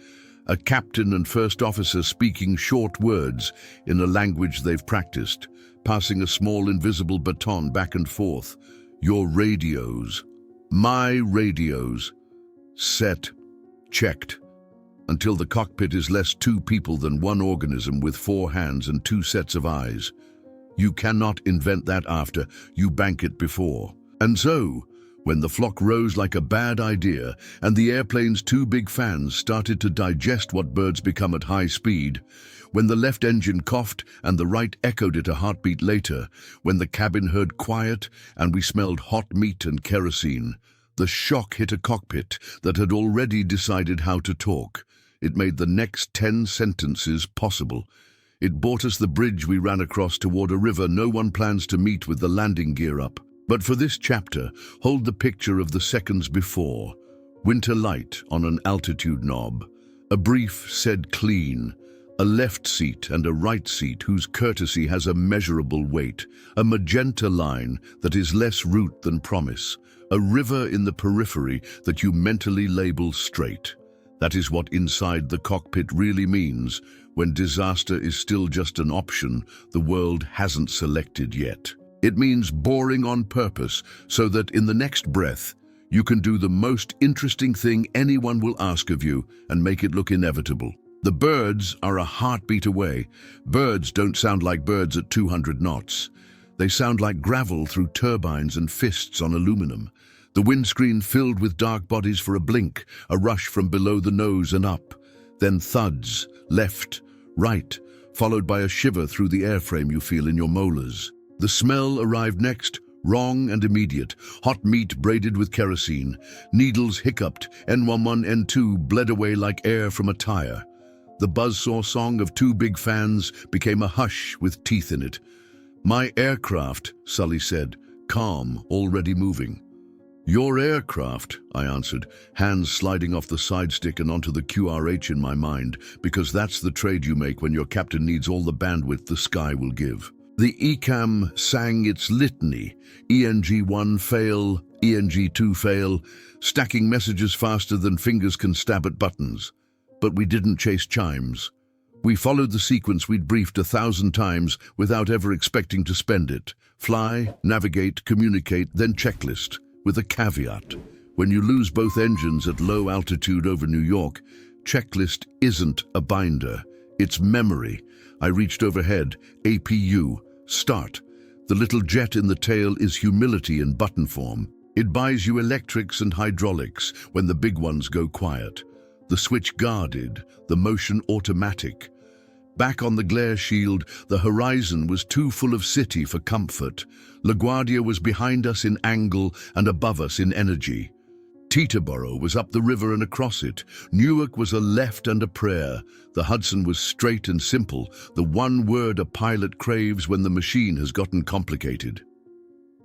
A captain and first officer speaking short words in a language they've practiced, passing a small invisible baton back and forth. Your radios. My radios. Set. Checked. Until the cockpit is less two people than one organism with 4 hands and 2 sets of eyes. You cannot invent that after, you bank it before. And so, when the flock rose like a bad idea and the airplane's 2 big fans started to digest what birds become at high speed, when the left engine coughed and the right echoed it a heartbeat later, when the cabin heard quiet and we smelled hot meat and kerosene, the shock hit a cockpit that had already decided how to talk. It made the next 10 sentences possible. It bought us the bridge we ran across toward a river no one plans to meet with the landing gear up. But for this chapter, hold the picture of the seconds before. Winter light on an altitude knob. A brief said clean. A left seat and a right seat whose courtesy has a measurable weight. A magenta line that is less route than promise. A river in the periphery that you mentally label straight. That is what inside the cockpit really means, when disaster is still just an option the world hasn't selected yet. It means boring on purpose so that in the next breath, you can do the most interesting thing anyone will ask of you and make it look inevitable. The birds are a heartbeat away. Birds don't sound like birds at 200 knots. They sound like gravel through turbines and fists on aluminum. The windscreen filled with dark bodies for a blink, a rush from below the nose and up. Then thuds, left, right, followed by a shiver through the airframe you feel in your molars. The smell arrived next, wrong and immediate. Hot meat braided with kerosene. Needles hiccuped, N11, N2 bled away like air from a tire. The buzzsaw song of 2 big fans became a hush with teeth in it. My aircraft, Sully said, calm, already moving. Your aircraft, I answered, hands sliding off the side stick and onto the QRH in my mind, because that's the trade you make when your captain needs all the bandwidth the sky will give. The ECAM sang its litany, ENG1 fail, ENG2 fail, stacking messages faster than fingers can stab at buttons. But we didn't chase chimes. We followed the sequence we'd briefed 1,000 times without ever expecting to spend it. Fly, navigate, communicate, then checklist, with a caveat. When you lose both engines at low altitude over New York, checklist isn't a binder, it's memory. I reached overhead, APU, start. The little jet in the tail is humility in button form. It buys you electrics and hydraulics when the big ones go quiet. The switch guarded, the motion automatic. Back on the glare shield, the horizon was too full of city for comfort. LaGuardia was behind us in angle and above us in energy. Teterboro was up the river and across it. Newark was a left and a prayer. The Hudson was straight and simple, the one word a pilot craves when the machine has gotten complicated.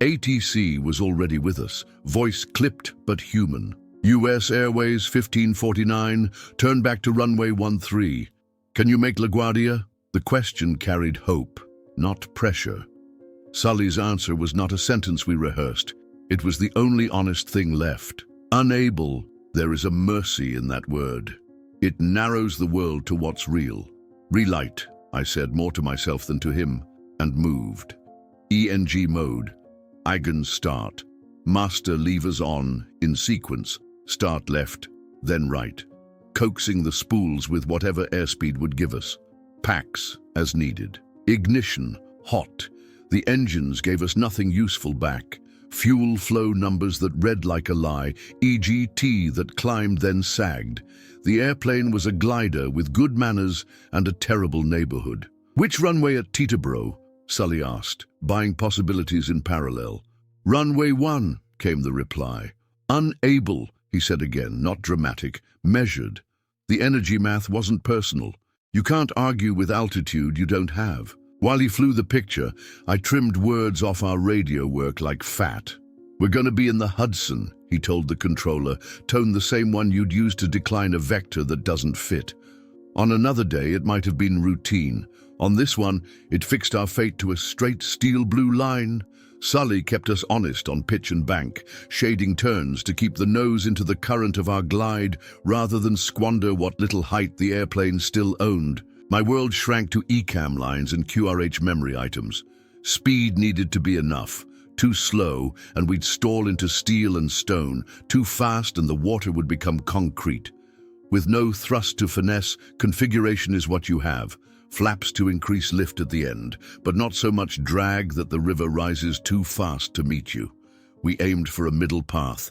ATC was already with us, voice clipped but human. US Airways 1549, turn back to runway 13. Can you make LaGuardia? The question carried hope, not pressure. Sully's answer was not a sentence we rehearsed. It was the only honest thing left. Unable, there is a mercy in that word. It narrows the world to what's real. Relight, I said more to myself than to him, and moved. ENG mode. Eigen start. Master levers on, in sequence. Start left, then right. Coaxing the spools with whatever airspeed would give us. Packs, as needed. Ignition, hot. The engines gave us nothing useful back. Fuel flow numbers that read like a lie, EGT that climbed then sagged. The airplane was a glider with good manners and a terrible neighborhood. Which runway at Teterboro? Sully asked, buying possibilities in parallel. Runway 1, came the reply. Unable, he said again, not dramatic, measured. The energy math wasn't personal. You can't argue with altitude you don't have. While he flew the picture, I trimmed words off our radio work like fat. We're gonna be in the Hudson, he told the controller, tone the same one you'd use to decline a vector that doesn't fit. On another day, it might have been routine. On this one, it fixed our fate to a straight steel blue line. Sully kept us honest on pitch and bank, shading turns to keep the nose into the current of our glide rather than squander what little height the airplane still owned. My world shrank to ECAM lines and QRH memory items. Speed needed to be enough. Too slow, and we'd stall into steel and stone. Too fast, and the water would become concrete. With no thrust to finesse, configuration is what you have. Flaps to increase lift at the end, but not so much drag that the river rises too fast to meet you. We aimed for a middle path.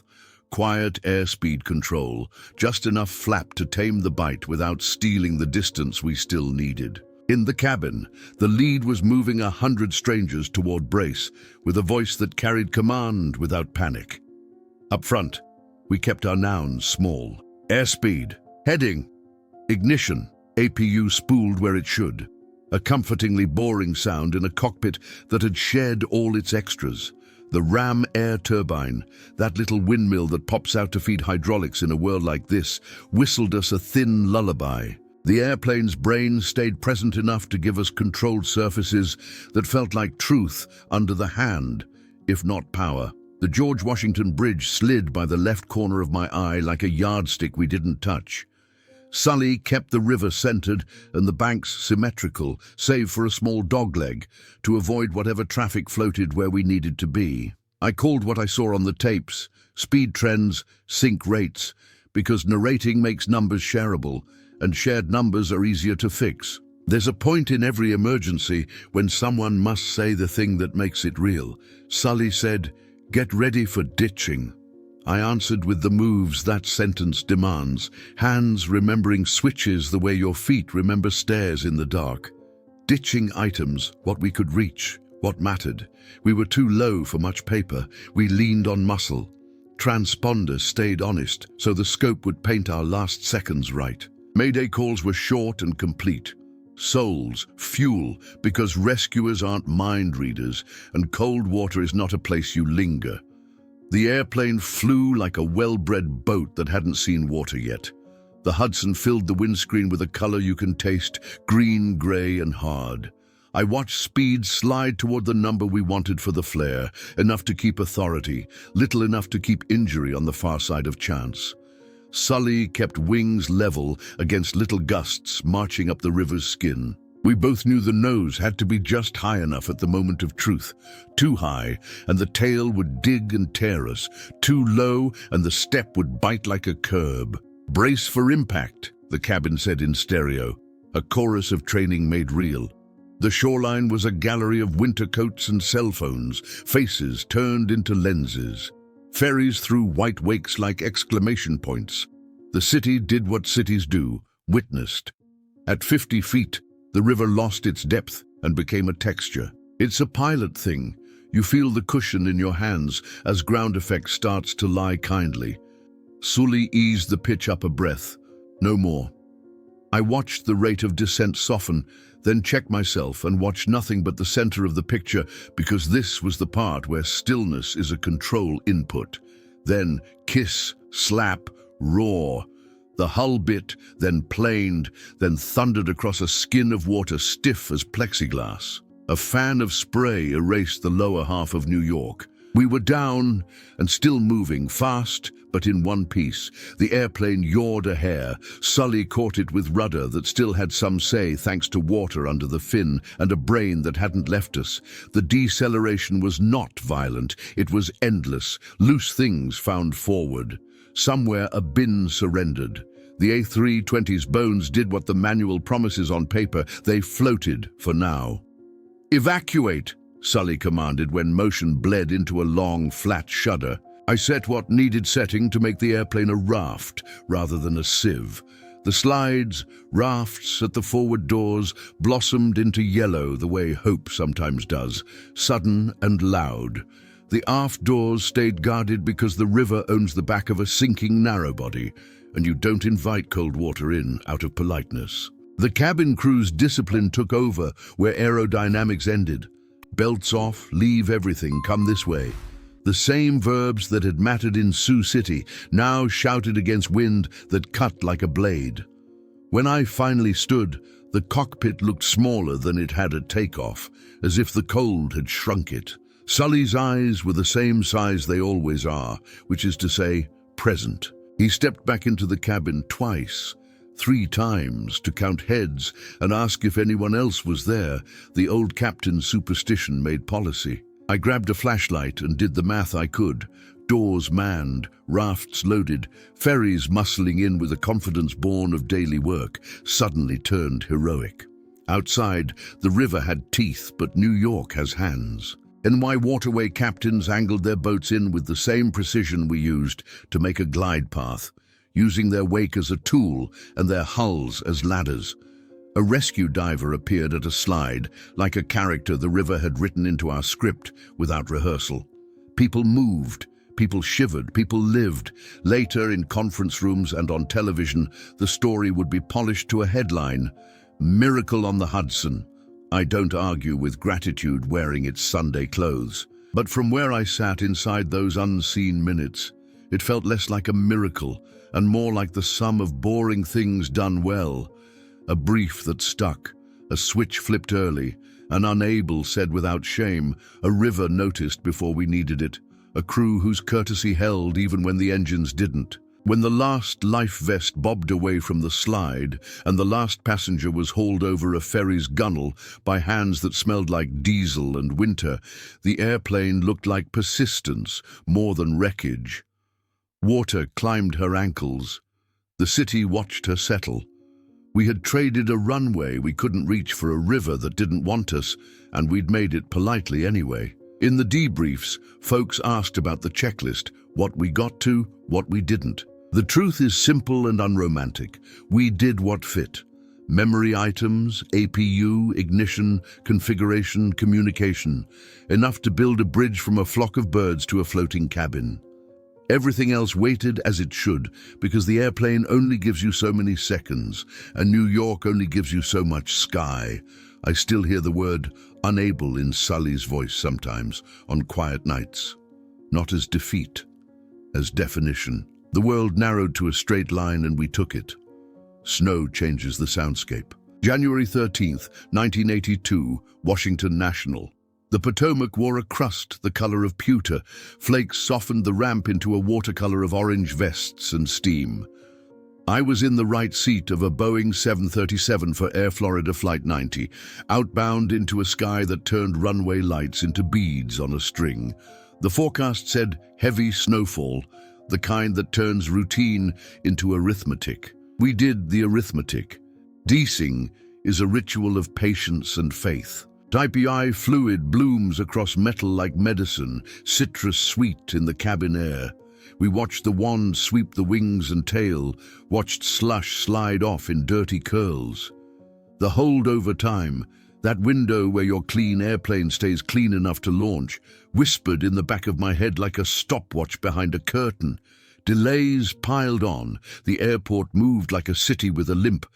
Quiet airspeed control, just enough flap to tame the bite without stealing the distance we still needed. In the cabin, the lead was moving 100 strangers toward brace, with a voice that carried command without panic. Up front, we kept our nouns small. Airspeed, heading, ignition, APU spooled where it should. A comfortingly boring sound in a cockpit that had shed all its extras. The Ram air turbine, that little windmill that pops out to feed hydraulics in a world like this, whistled us a thin lullaby. The airplane's brain stayed present enough to give us controlled surfaces that felt like truth under the hand, if not power. The George Washington Bridge slid by the left corner of my eye like a yardstick we didn't touch. Sully kept the river centered and the banks symmetrical, save for a small dogleg, to avoid whatever traffic floated where we needed to be. I called what I saw on the tapes, speed trends, sync rates, because narrating makes numbers shareable, and shared numbers are easier to fix. There's a point in every emergency when someone must say the thing that makes it real. Sully said, "Get ready for ditching." I answered with the moves that sentence demands, hands remembering switches the way your feet remember stairs in the dark. Ditching items, what we could reach, what mattered. We were too low for much paper, we leaned on muscle. Transponder stayed honest, so the scope would paint our last seconds right. Mayday calls were short and complete. Souls, fuel, because rescuers aren't mind readers, and cold water is not a place you linger. The airplane flew like a well-bred boat that hadn't seen water yet. The Hudson filled the windscreen with a color you can taste, green, gray, and hard. I watched speed slide toward the number we wanted for the flare, enough to keep authority, little enough to keep injury on the far side of chance. Sully kept wings level against little gusts marching up the river's skin. We both knew the nose had to be just high enough at the moment of truth. Too high, and the tail would dig and tear us. Too low, and the step would bite like a curb. "Brace for impact," the cabin said in stereo, a chorus of training made real. The shoreline was a gallery of winter coats and cell phones, faces turned into lenses. Ferries threw white wakes like exclamation points. The city did what cities do, witnessed. At 50 feet, the river lost its depth and became a texture. It's a pilot thing. You feel the cushion in your hands as ground effect starts to lie kindly. Sully eased the pitch up a breath. No more. I watched the rate of descent soften, then checked myself and watched nothing but the center of the picture, because this was the part where stillness is a control input. Then kiss, slap, roar. The hull bit, then planed, then thundered across a skin of water stiff as plexiglass. A fan of spray erased the lower half of New York. We were down and still moving, fast, but in one piece. The airplane yawed a hair. Sully caught it with rudder that still had some say thanks to water under the fin and a brain that hadn't left us. The deceleration was not violent. It was endless. Loose things found forward. Somewhere a bin surrendered. The A320's bones did what the manual promises on paper. They floated for now. "Evacuate," Sully commanded when motion bled into a long, flat shudder. I set what needed setting to make the airplane a raft rather than a sieve. The slides, rafts at the forward doors blossomed into yellow the way hope sometimes does, sudden and loud. The aft doors stayed guarded because the river owns the back of a sinking narrowbody, and you don't invite cold water in out of politeness. The cabin crew's discipline took over where aerodynamics ended. Belts off, leave everything, come this way. The same verbs that had mattered in Sioux City now shouted against wind that cut like a blade. When I finally stood, the cockpit looked smaller than it had at takeoff, as if the cold had shrunk it. Sully's eyes were the same size they always are, which is to say, present. He stepped back into the cabin twice, 3 times, to count heads and ask if anyone else was there. The old captain's superstition made policy. I grabbed a flashlight and did the math I could. Doors manned, rafts loaded, ferries muscling in with a confidence born of daily work, suddenly turned heroic. Outside, the river had teeth, but New York has hands. NY waterway captains angled their boats in with the same precision we used to make a glide path, using their wake as a tool and their hulls as ladders. A rescue diver appeared at a slide, like a character the river had written into our script without rehearsal. People moved, people shivered, people lived. Later, in conference rooms and on television, the story would be polished to a headline: "Miracle on the Hudson." I don't argue with gratitude wearing its Sunday clothes, but from where I sat inside those unseen minutes, it felt less like a miracle and more like the sum of boring things done well. A brief that stuck, a switch flipped early, an unable said without shame, a river noticed before we needed it, a crew whose courtesy held even when the engines didn't. When the last life vest bobbed away from the slide and the last passenger was hauled over a ferry's gunwale by hands that smelled like diesel and winter, the airplane looked like persistence more than wreckage. Water climbed her ankles. The city watched her settle. We had traded a runway we couldn't reach for a river that didn't want us, and we'd made it politely anyway. In the debriefs, folks asked about the checklist, what we got to, what we didn't. The truth is simple and unromantic. We did what fit. Memory items, APU, ignition, configuration, communication. Enough to build a bridge from a flock of birds to a floating cabin. Everything else waited as it should, because the airplane only gives you so many seconds, and New York only gives you so much sky. I still hear the word unable in Sully's voice sometimes, on quiet nights. Not as defeat, as definition. The world narrowed to a straight line and we took it. Snow changes the soundscape. January 13th, 1982, Washington National. The Potomac wore a crust the color of pewter. Flakes softened the ramp into a watercolor of orange vests and steam. I was in the right seat of a Boeing 737 for Air Florida Flight 90, outbound into a sky that turned runway lights into beads on a string. The forecast said heavy snowfall, the kind that turns routine into arithmetic. We did the arithmetic. De-icing is a ritual of patience and faith. Type-I fluid blooms across metal like medicine, citrus sweet in the cabin air. We watched the wand sweep the wings and tail, watched slush slide off in dirty curls. The holdover time, that window where your clean airplane stays clean enough to launch, whispered in the back of my head like a stopwatch behind a curtain. Delays piled on. The airport moved like a city with a limp.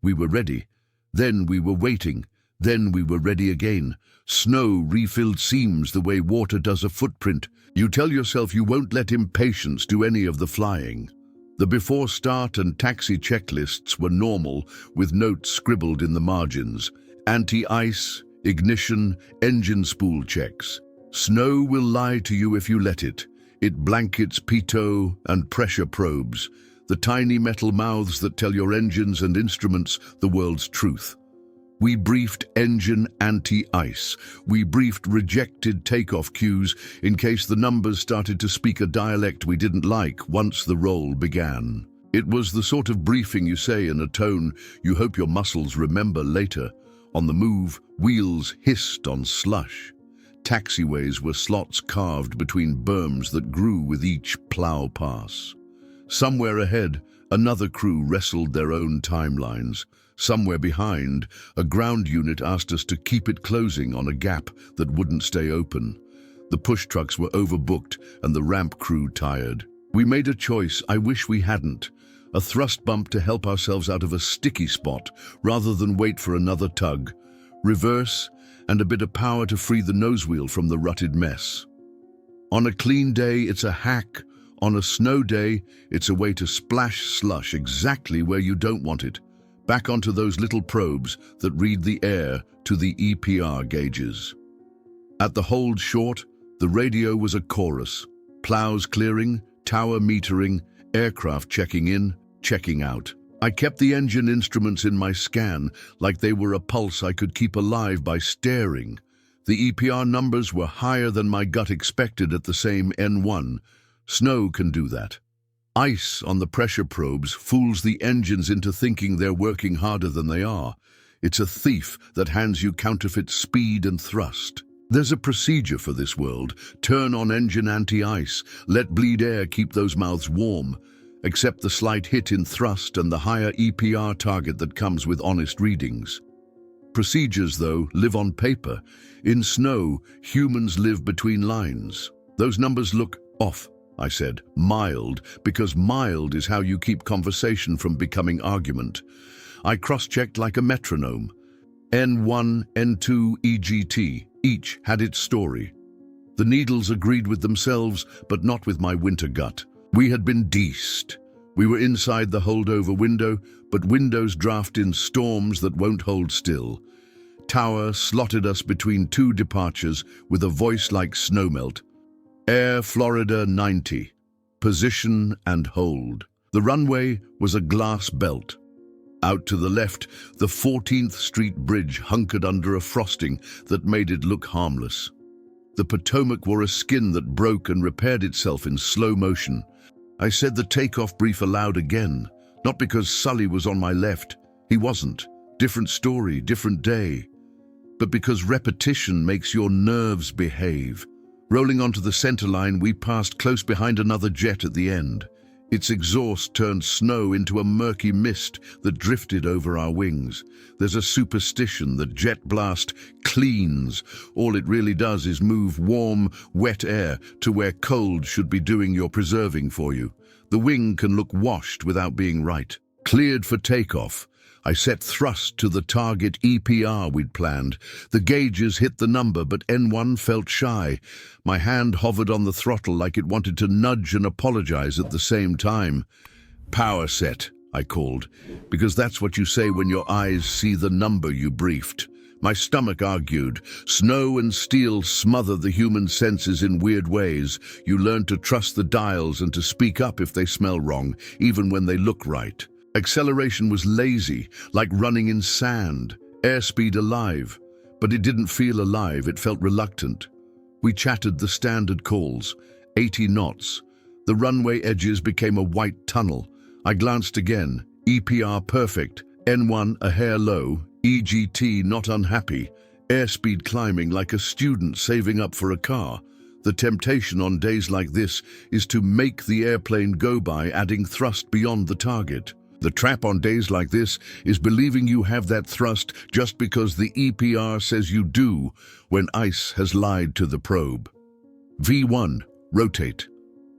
We were ready. Then we were waiting. Then we were ready again. Snow refilled seams the way water does a footprint. You tell yourself you won't let impatience do any of the flying. The before start and taxi checklists were normal, with notes scribbled in the margins. Anti-ice, ignition, engine spool checks. Snow will lie to you if you let it. It blankets pitot and pressure probes, the tiny metal mouths that tell your engines and instruments the world's truth. We briefed engine anti-ice. We briefed rejected takeoff cues in case the numbers started to speak a dialect we didn't like once the roll began. It was the sort of briefing you say in a tone you hope your muscles remember later. On the move, wheels hissed on slush. Taxiways were slots carved between berms that grew with each plow pass. Somewhere ahead, another crew wrestled their own timelines. Somewhere behind, a ground unit asked us to keep it closing on a gap that wouldn't stay open. The push trucks were overbooked and the ramp crew tired. We made a choice I wish we hadn't. A thrust bump to help ourselves out of a sticky spot rather than wait for another tug. Reverse and a bit of power to free the nosewheel from the rutted mess. On a clean day, it's a hack. On a snow day, it's a way to splash slush exactly where you don't want it. Back onto those little probes that read the air to the EPR gauges. At the hold short, the radio was a chorus. Plows clearing, tower metering, aircraft checking in, checking out. I kept the engine instruments in my scan like they were a pulse I could keep alive by staring. The EPR numbers were higher than my gut expected at the same N1. Snow can do that. Ice on the pressure probes fools the engines into thinking they're working harder than they are. It's a thief that hands you counterfeit speed and thrust. There's a procedure for this world. Turn on engine anti-ice. Let bleed air keep those mouths warm. Accept the slight hit in thrust and the higher EPR target that comes with honest readings. Procedures, though, live on paper. In snow, humans live between lines. Those numbers look off, I said. Mild, because mild is how you keep conversation from becoming argument. I cross-checked like a metronome. N1, N2, EGT, each had its story. The needles agreed with themselves, but not with my winter gut. We had been de-iced. We were inside the holdover window, but windows draft in storms that won't hold still. Tower slotted us between two departures with a voice like snowmelt. Air Florida 90. Position and hold. The runway was a glass belt. Out to the left, the 14th Street Bridge hunkered under a frosting that made it look harmless. The Potomac wore a skin that broke and repaired itself in slow motion. I said the takeoff brief aloud again, not because Sully was on my left. He wasn't. Different story, different day. But because repetition makes your nerves behave. Rolling onto the center line, we passed close behind another jet at the end. Its exhaust turned snow into a murky mist that drifted over our wings. There's a superstition that jet blast cleans. All it really does is move warm, wet air to where cold should be doing your preserving for you. The wing can look washed without being right. Cleared for takeoff. I set thrust to the target EPR we'd planned. The gauges hit the number, but N1 felt shy. My hand hovered on the throttle like it wanted to nudge and apologize at the same time. Power set, I called, because that's what you say when your eyes see the number you briefed. My stomach argued. Snow and steel smother the human senses in weird ways. You learn to trust the dials and to speak up if they smell wrong, even when they look right. Acceleration was lazy, like running in sand. Airspeed alive. But it didn't feel alive, it felt reluctant. We chatted the standard calls. 80 knots. The runway edges became a white tunnel. I glanced again. EPR perfect. N1 a hair low. EGT not unhappy. Airspeed climbing like a student saving up for a car. The temptation on days like this is to make the airplane go by, adding thrust beyond the target. The trap on days like this is believing you have that thrust just because the EPR says you do, when ice has lied to the probe. V1, rotate.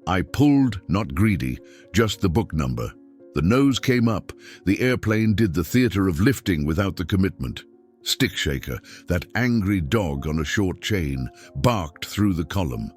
I pulled, not greedy, just the book number. The nose came up. The airplane did the theater of lifting without the commitment. Stick shaker, that angry dog on a short chain, barked through the column.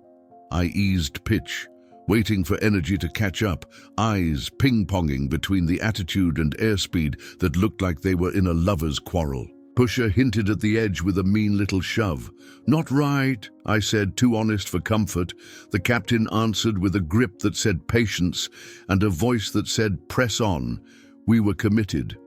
I eased pitch, waiting for energy to catch up, eyes ping-ponging between the attitude and airspeed that looked like they were in a lover's quarrel. Pusher hinted at the edge with a mean little shove. "Not right," I said, too honest for comfort. The captain answered with a grip that said patience and a voice that said press on. We were committed.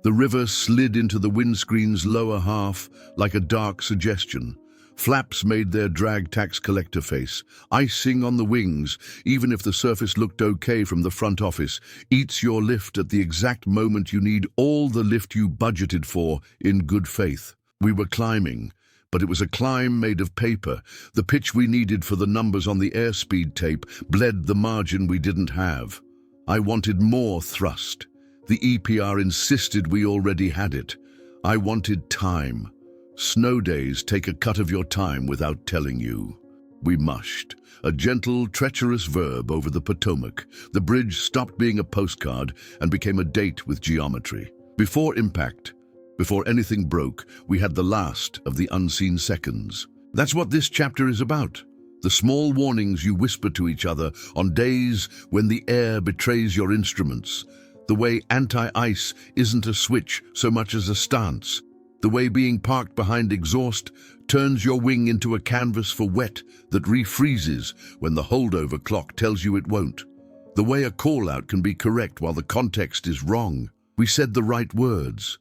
The river slid into the windscreen's lower half like a dark suggestion. Flaps made their drag tax collector face. Icing on the wings, even if the surface looked okay from the front office, eats your lift at the exact moment you need all the lift you budgeted for in good faith. We were climbing, but it was a climb made of paper. The pitch we needed for the numbers on the airspeed tape bled the margin we didn't have. I wanted more thrust. The EPR insisted we already had it. I wanted time. Snow days take a cut of your time without telling you. We mushed, a gentle, treacherous verb over the Potomac. The bridge stopped being a postcard and became a date with geometry. Before impact, before anything broke, we had the last of the unseen seconds. That's what this chapter is about. The small warnings you whisper to each other on days when the air betrays your instruments. The way anti-ice isn't a switch so much as a stance. The way being parked behind exhaust turns your wing into a canvas for wet that refreezes when the holdover clock tells you it won't. The way a call-out can be correct while the context is wrong. We said the right words.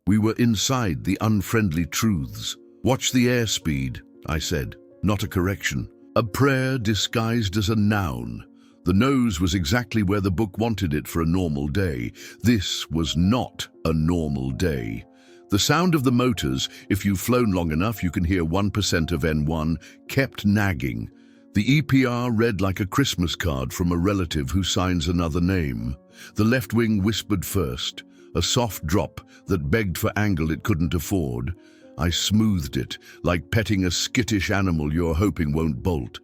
We were inside the unfriendly truths. Watch the airspeed, I said, not a correction. A prayer disguised as a noun. The nose was exactly where the book wanted it for a normal day. This was not a normal day. The sound of the motors, if you've flown long enough you can hear 1% of N1, kept nagging. The EPR read like a Christmas card from a relative who signs another name. The left wing whispered first, a soft drop that begged for angle it couldn't afford. I smoothed it, like petting a skittish animal you're hoping won't bolt.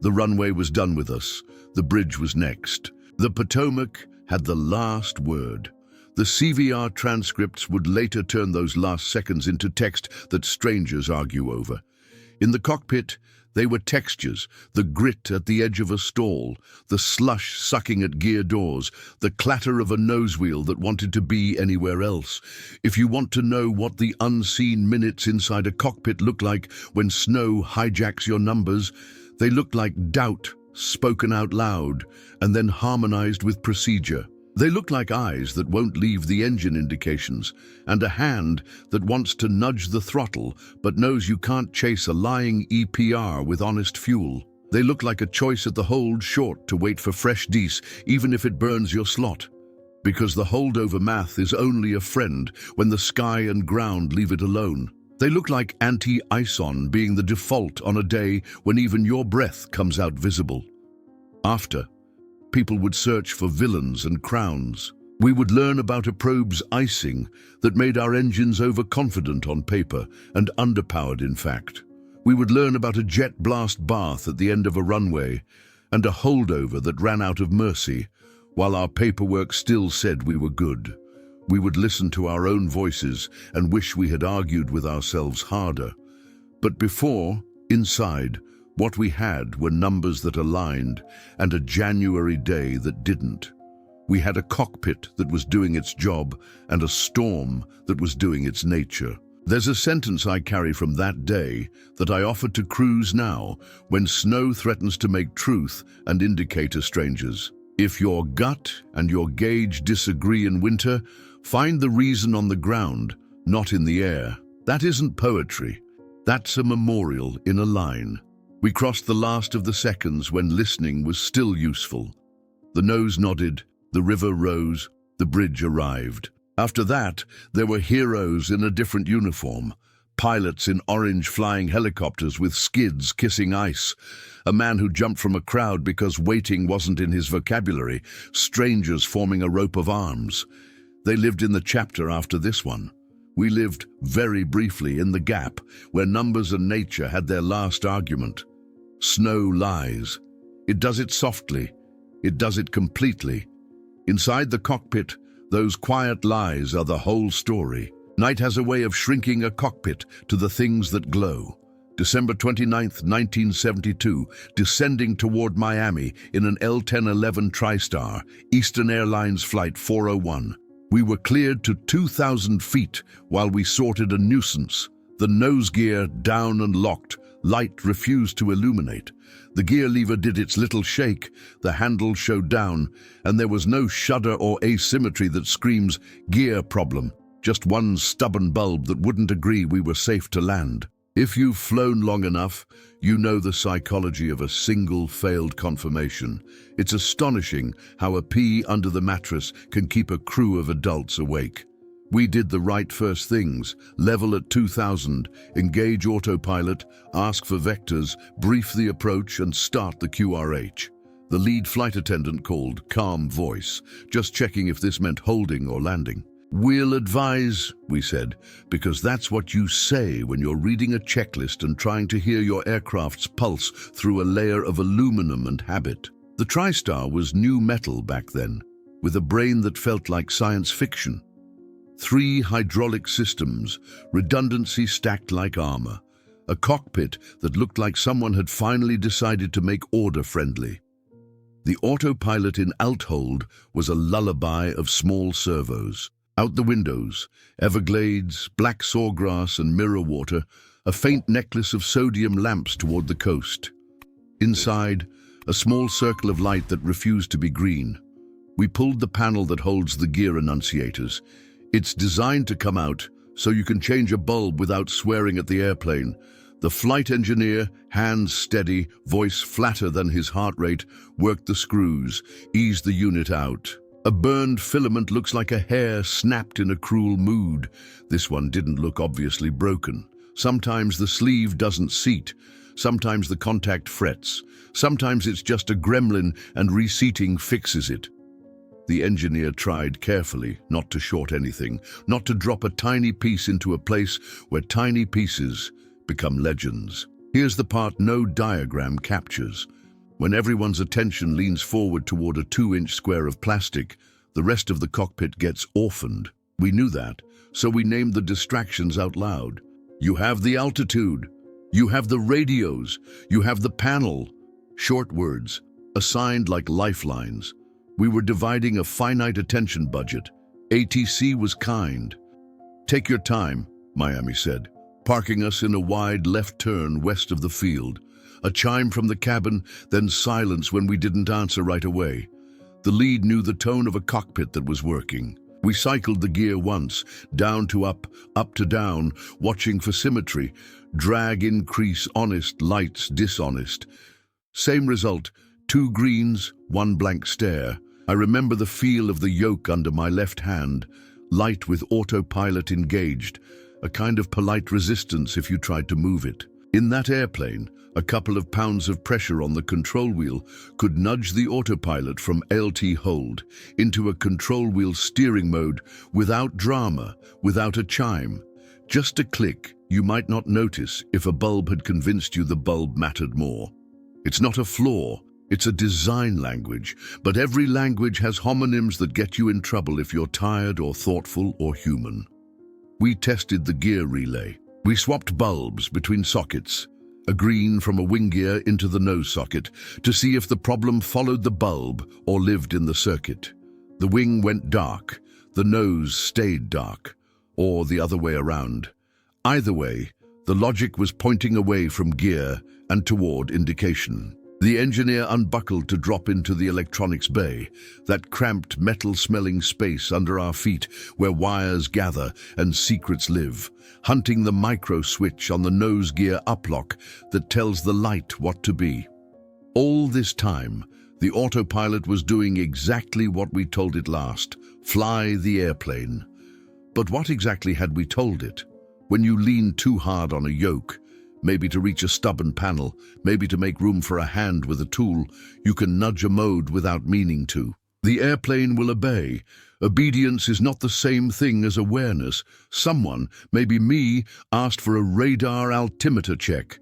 The runway was done with us. The bridge was next. The Potomac had the last word. The CVR transcripts would later turn those last seconds into text that strangers argue over. In the cockpit, they were textures, the grit at the edge of a stall, the slush sucking at gear doors, the clatter of a nose wheel that wanted to be anywhere else. If you want to know what the unseen minutes inside a cockpit look like when snow hijacks your numbers, they look like doubt spoken out loud and then harmonized with procedure. They look like eyes that won't leave the engine indications, and a hand that wants to nudge the throttle but knows you can't chase a lying EPR with honest fuel. They look like a choice at the hold short to wait for fresh dis, even if it burns your slot. Because the holdover math is only a friend when the sky and ground leave it alone. They look like anti-icing being the default on a day when even your breath comes out visible. After, people would search for villains and crowns. We would learn about a probe's icing that made our engines overconfident on paper and underpowered in fact. We would learn about a jet blast bath at the end of a runway and a holdover that ran out of mercy, while our paperwork still said we were good. We would listen to our own voices and wish we had argued with ourselves harder. But before, inside, what we had were numbers that aligned and a January day that didn't. We had a cockpit that was doing its job and a storm that was doing its nature. There's a sentence I carry from that day that I offer to crews now when snow threatens to make truth and indicator strangers. If your gut and your gauge disagree in winter, find the reason on the ground, not in the air. That isn't poetry. That's a memorial in a line. We crossed the last of the seconds when listening was still useful. The nose nodded, the river rose, the bridge arrived. After that, there were heroes in a different uniform. Pilots in orange flying helicopters with skids kissing ice. A man who jumped from a crowd because waiting wasn't in his vocabulary. Strangers forming a rope of arms. They lived in the chapter after this one. We lived very briefly in the gap where numbers and nature had their last argument. Snow lies. It does it softly. It does it completely. Inside the cockpit, those quiet lies are the whole story. Night has a way of shrinking a cockpit to the things that glow. December 29th, 1972, descending toward Miami in an L-1011 TriStar, Eastern Airlines Flight 401. We were cleared to 2,000 feet while we sorted a nuisance. The nose gear down and locked. Light refused to illuminate. The gear lever did its little shake, the handle showed down, and there was no shudder or asymmetry that screams, gear problem. Just one stubborn bulb that wouldn't agree we were safe to land. If you've flown long enough, you know the psychology of a single failed confirmation. It's astonishing how a pea under the mattress can keep a crew of adults awake. We did the right first things, level at 2,000, engage autopilot, ask for vectors, brief the approach and start the QRH. The lead flight attendant called, calm voice, just checking if this meant holding or landing. We'll advise, we said, because that's what you say when you're reading a checklist and trying to hear your aircraft's pulse through a layer of aluminum and habit. The TriStar was new metal back then, with a brain that felt like science fiction. 3 hydraulic systems, redundancy stacked like armor. A cockpit that looked like someone had finally decided to make order friendly. The autopilot in alt-hold was a lullaby of small servos. Out the windows, Everglades, black sawgrass and mirror water, a faint necklace of sodium lamps toward the coast. Inside, a small circle of light that refused to be green. We pulled the panel that holds the gear annunciators. It's designed to come out so you can change a bulb without swearing at the airplane. The flight engineer, hands steady, voice flatter than his heart rate, worked the screws, eased the unit out. A burned filament looks like a hair snapped in a cruel mood. This one didn't look obviously broken. Sometimes the sleeve doesn't seat. Sometimes the contact frets. Sometimes it's just a gremlin and reseating fixes it. The engineer tried carefully not to short anything, not to drop a tiny piece into a place where tiny pieces become legends. Here's the part no diagram captures. When everyone's attention leans forward toward a 2-inch square of plastic, the rest of the cockpit gets orphaned. We knew that, so we named the distractions out loud. You have the altitude. You have the radios. You have the panel. Short words, assigned like lifelines. We were dividing a finite attention budget. ATC was kind. Take your time, Miami said, parking us in a wide left turn west of the field. A chime from the cabin, then silence when we didn't answer right away. The lead knew the tone of a cockpit that was working. We cycled the gear once, down to up to down, watching for symmetry. Drag increase, honest, lights dishonest. Same result, 2 greens, 1 blank stare. I remember the feel of the yoke under my left hand, light with autopilot engaged, a kind of polite resistance if you tried to move it. In that airplane, a couple of pounds of pressure on the control wheel could nudge the autopilot from LT hold into a control wheel steering mode without drama, without a chime. Just a click, you might not notice if a bulb had convinced you the bulb mattered more. It's not a flaw. It's a design language, but every language has homonyms that get you in trouble if you're tired or thoughtful or human. We tested the gear relay. We swapped bulbs between sockets, a green from a wing gear into the nose socket, to see if the problem followed the bulb or lived in the circuit. The wing went dark, the nose stayed dark, or the other way around. Either way, the logic was pointing away from gear and toward indication. The engineer unbuckled to drop into the electronics bay, that cramped metal-smelling space under our feet where wires gather and secrets live, hunting the micro-switch on the nose gear uplock that tells the light what to be. All this time, the autopilot was doing exactly what we told it last: fly the airplane. But what exactly had we told it? When you lean too hard on a yoke, maybe to reach a stubborn panel, maybe to make room for a hand with a tool, you can nudge a mode without meaning to. The airplane will obey. Obedience is not the same thing as awareness. Someone, maybe me, asked for a radar altimeter check.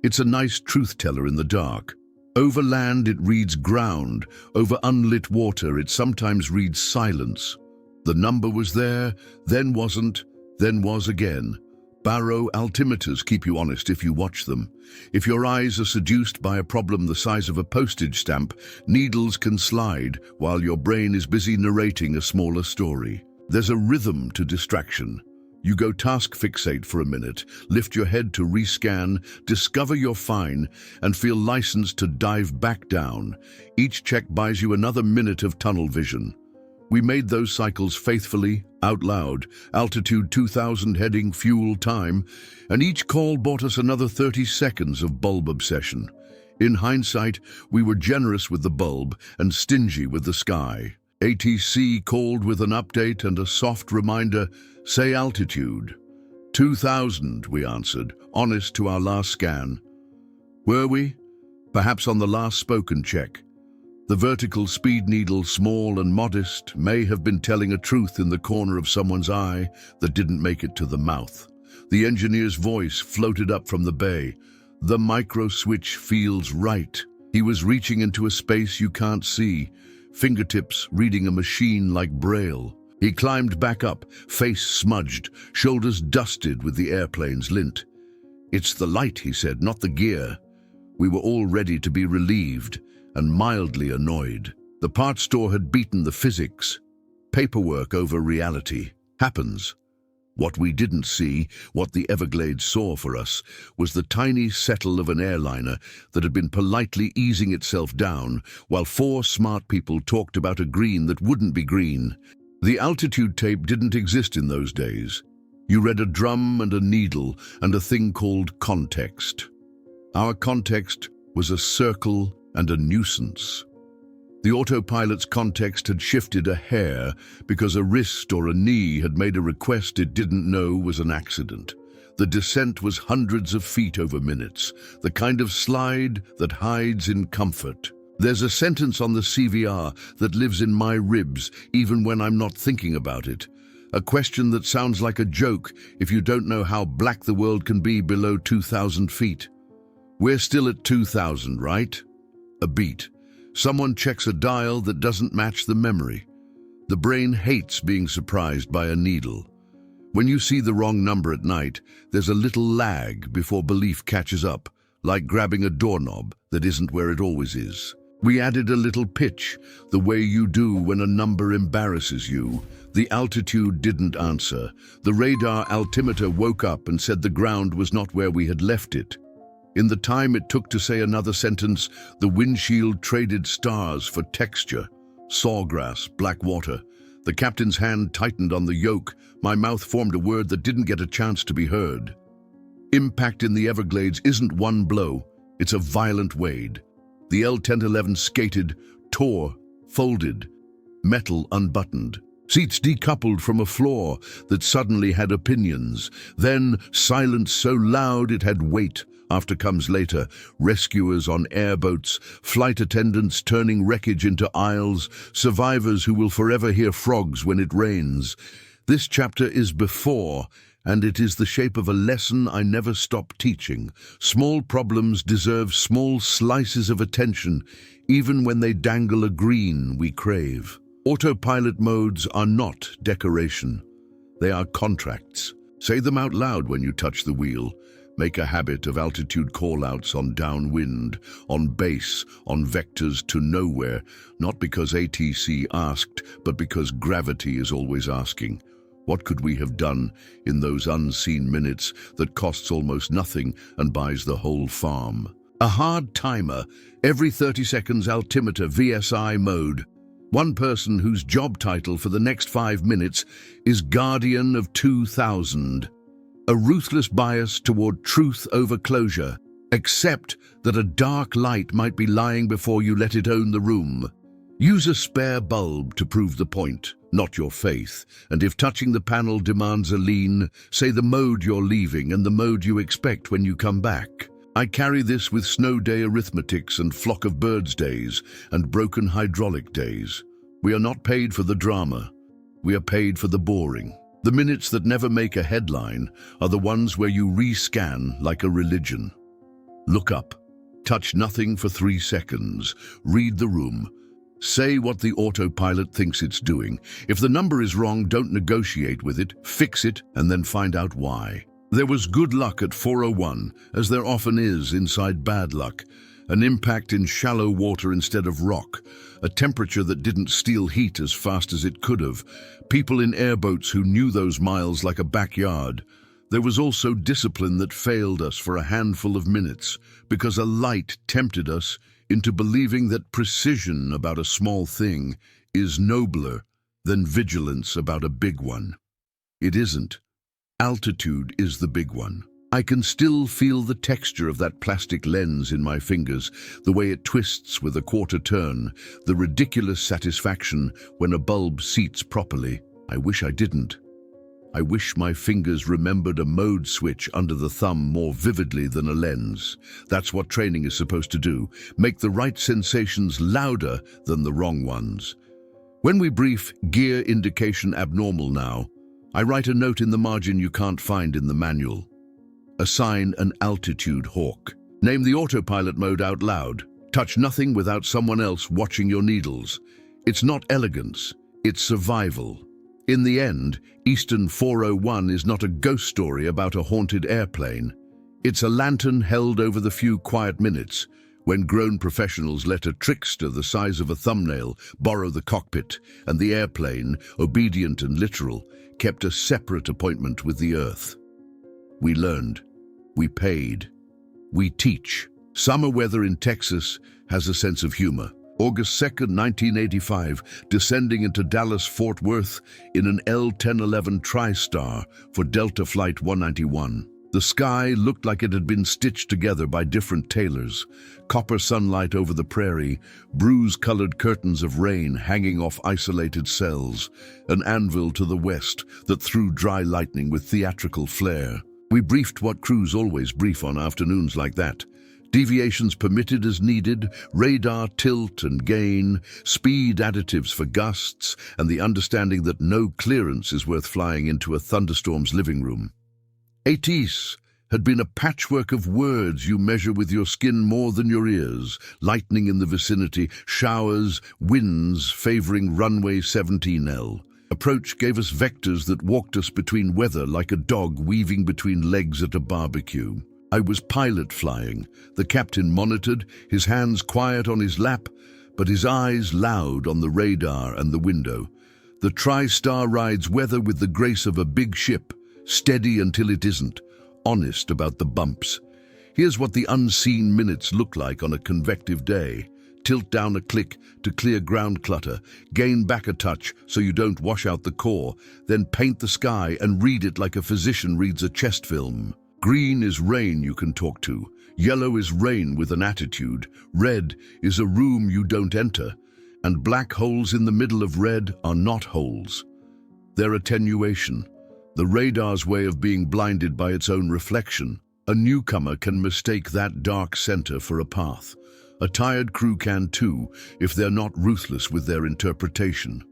It's a nice truth-teller in the dark. Over land it reads ground, over unlit water it sometimes reads silence. The number was there, then wasn't, then was again. Barrow altimeters keep you honest if you watch them. If your eyes are seduced by a problem the size of a postage stamp, needles can slide while your brain is busy narrating a smaller story. There's a rhythm to distraction. You go task fixate for a minute, lift your head to rescan, discover you're fine, and feel licensed to dive back down. Each check buys you another minute of tunnel vision. We made those cycles faithfully, out loud, altitude 2000 heading, fuel, time, and each call bought us another 30 seconds of bulb obsession. In hindsight, we were generous with the bulb and stingy with the sky. ATC called with an update and a soft reminder, say altitude. 2000, we answered, honest to our last scan. Were we? Perhaps on the last spoken check. The vertical speed needle, small and modest, may have been telling a truth in the corner of someone's eye that didn't make it to the mouth. The engineer's voice floated up from the bay. The micro switch feels right. He was reaching into a space you can't see, fingertips reading a machine like Braille. He climbed back up, face smudged, shoulders dusted with the airplane's lint. It's the light, he said, not the gear. We were all ready to be relieved and mildly annoyed. The parts store had beaten the physics. Paperwork over reality. Happens. What we didn't see, what the Everglades saw for us, was the tiny settle of an airliner that had been politely easing itself down while four smart people talked about a green that wouldn't be green. The altitude tape didn't exist in those days. You read a drum and a needle and a thing called context. Our context was a circle and a nuisance. The autopilot's context had shifted a hair because a wrist or a knee had made a request it didn't know was an accident. The descent was hundreds of feet over minutes, the kind of slide that hides in comfort. There's a sentence on the CVR that lives in my ribs even when I'm not thinking about it. A question that sounds like a joke if you don't know how black the world can be below 2,000 feet. We're still at 2,000, right? A beat. Someone checks a dial that doesn't match the memory. The brain hates being surprised by a needle. When you see the wrong number at night, there's a little lag before belief catches up, like grabbing a doorknob that isn't where it always is. We added a little pitch, the way you do when a number embarrasses you. The altitude didn't answer. The radar altimeter woke up and said the ground was not where we had left it. In the time it took to say another sentence, the windshield traded stars for texture. Sawgrass, black water. The captain's hand tightened on the yoke. My mouth formed a word that didn't get a chance to be heard. Impact in the Everglades isn't one blow, it's a violent wade. The L-1011 skated, tore, folded, metal unbuttoned. Seats decoupled from a floor that suddenly had opinions. Then silence so loud it had weight. After comes later, rescuers on airboats, flight attendants turning wreckage into aisles, survivors who will forever hear frogs when it rains. This chapter is before, and it is the shape of a lesson I never stop teaching. Small problems deserve small slices of attention, even when they dangle a green we crave. Autopilot modes are not decoration. They are contracts. Say them out loud when you touch the wheel. Make a habit of altitude call-outs on downwind, on base, on vectors to nowhere, not because ATC asked, but because gravity is always asking. What could we have done in those unseen minutes that costs almost nothing and buys the whole farm? A hard timer, every 30 seconds altimeter VSI mode. One person whose job title for the next 5 minutes is Guardian of 2000. A ruthless bias toward truth over closure. Accept that a dark light might be lying before you let it own the room. Use a spare bulb to prove the point, not your faith. And if touching the panel demands a lean, say the mode you're leaving and the mode you expect when you come back. I carry this with snow day arithmetics and flock of birds days and broken hydraulic days. We are not paid for the drama. We are paid for the boring. The minutes that never make a headline are the ones where you rescan like a religion. Look up. Touch nothing for 3 seconds. Read the room. Say what the autopilot thinks it's doing. If the number is wrong, don't negotiate with it. Fix it and then find out why. There was good luck at 401, as there often is inside bad luck. An impact in shallow water instead of rock, a temperature that didn't steal heat as fast as it could have, people in airboats who knew those miles like a backyard. There was also discipline that failed us for a handful of minutes, because a light tempted us into believing that precision about a small thing is nobler than vigilance about a big one. It isn't. Altitude is the big one. I can still feel the texture of that plastic lens in my fingers, the way it twists with a quarter turn, the ridiculous satisfaction when a bulb seats properly. I wish I didn't. I wish my fingers remembered a mode switch under the thumb more vividly than a lens. That's what training is supposed to do, make the right sensations louder than the wrong ones. When we brief gear indication abnormal now, I write a note in the margin you can't find in the manual. Assign an altitude hawk. Name the autopilot mode out loud. Touch nothing without someone else watching your needles. It's not elegance, it's survival. In the end, Eastern 401 is not a ghost story about a haunted airplane. It's a lantern held over the few quiet minutes when grown professionals let a trickster the size of a thumbnail borrow the cockpit, and the airplane, obedient and literal, kept a separate appointment with the earth. We learned. We paid. We teach. Summer weather in Texas has a sense of humor. August 2nd, 1985, descending into Dallas-Fort Worth in an L-1011 TriStar for Delta Flight 191. The sky looked like it had been stitched together by different tailors. Copper sunlight over the prairie, bruise-colored curtains of rain hanging off isolated cells, an anvil to the west that threw dry lightning with theatrical flair. We briefed what crews always brief on afternoons like that. Deviations permitted as needed, radar tilt and gain, speed additives for gusts, and the understanding that no clearance is worth flying into a thunderstorm's living room. ATIS had been a patchwork of words you measure with your skin more than your ears, lightning in the vicinity, showers, winds favoring runway 17L. Approach gave us vectors that walked us between weather like a dog weaving between legs at a barbecue. I was pilot flying. The captain monitored, his hands quiet on his lap, but his eyes loud on the radar and the window. The TriStar rides weather with the grace of a big ship, steady until it isn't, honest about the bumps. Here's what the unseen minutes look like on a convective day. Tilt down a click to clear ground clutter, gain back a touch so you don't wash out the core, then paint the sky and read it like a physician reads a chest film. Green is rain you can talk to. Yellow is rain with an attitude. Red is a room you don't enter. And black holes in the middle of red are not holes. They're attenuation, the radar's way of being blinded by its own reflection. A newcomer can mistake that dark center for a path. A tired crew can too, if they're not ruthless with their interpretation.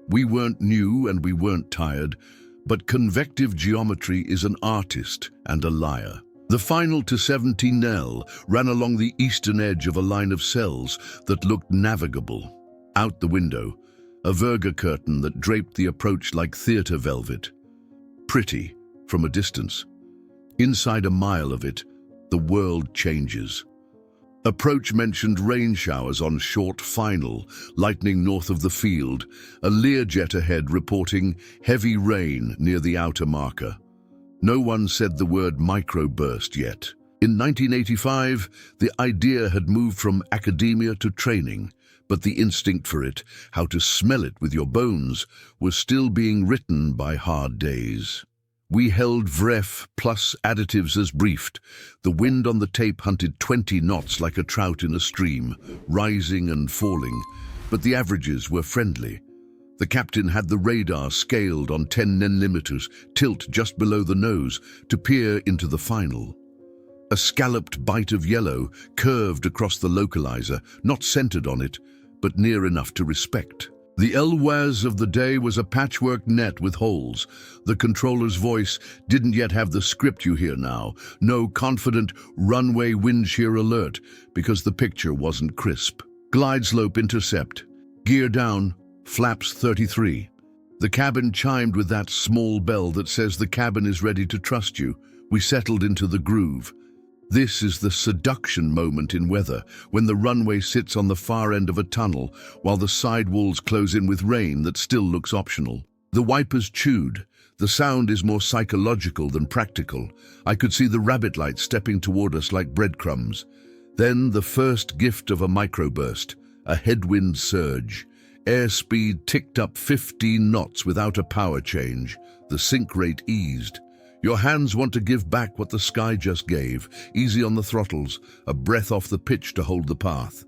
We weren't new and we weren't tired, but convective geometry is an artist and a liar. The final to 17L ran along the eastern edge of a line of cells that looked navigable. Out the window, a verga curtain that draped the approach like theater velvet. Pretty, from a distance. Inside a mile of it, the world changes. Approach mentioned rain showers on short final, lightning north of the field, a Learjet ahead reporting heavy rain near the outer marker. No one said the word microburst yet. In 1985, the idea had moved from academia to training, but the instinct for it, how to smell it with your bones, was still being written by hard days. We held VREF plus additives as briefed. The wind on the tape hunted 20 knots like a trout in a stream, rising and falling, but the averages were friendly. The captain had the radar scaled on 10 nanometers, tilt just below the nose, to peer into the final. A scalloped bite of yellow curved across the localizer, not centered on it, but near enough to respect. The LWAS of the day was a patchwork net with holes. The controller's voice didn't yet have the script you hear now. No confident runway windshear alert, because the picture wasn't crisp. Glide slope intercept. Gear down. Flaps 33. The cabin chimed with that small bell that says the cabin is ready to trust you. We settled into the groove. This is the seduction moment in weather, when the runway sits on the far end of a tunnel, while the side walls close in with rain that still looks optional. The wipers chewed. The sound is more psychological than practical. I could see the rabbit lights stepping toward us like breadcrumbs. Then the first gift of a microburst, a headwind surge. Airspeed ticked up 15 knots without a power change. The sink rate eased. Your hands want to give back what the sky just gave. Easy on the throttles, a breath off the pitch to hold the path.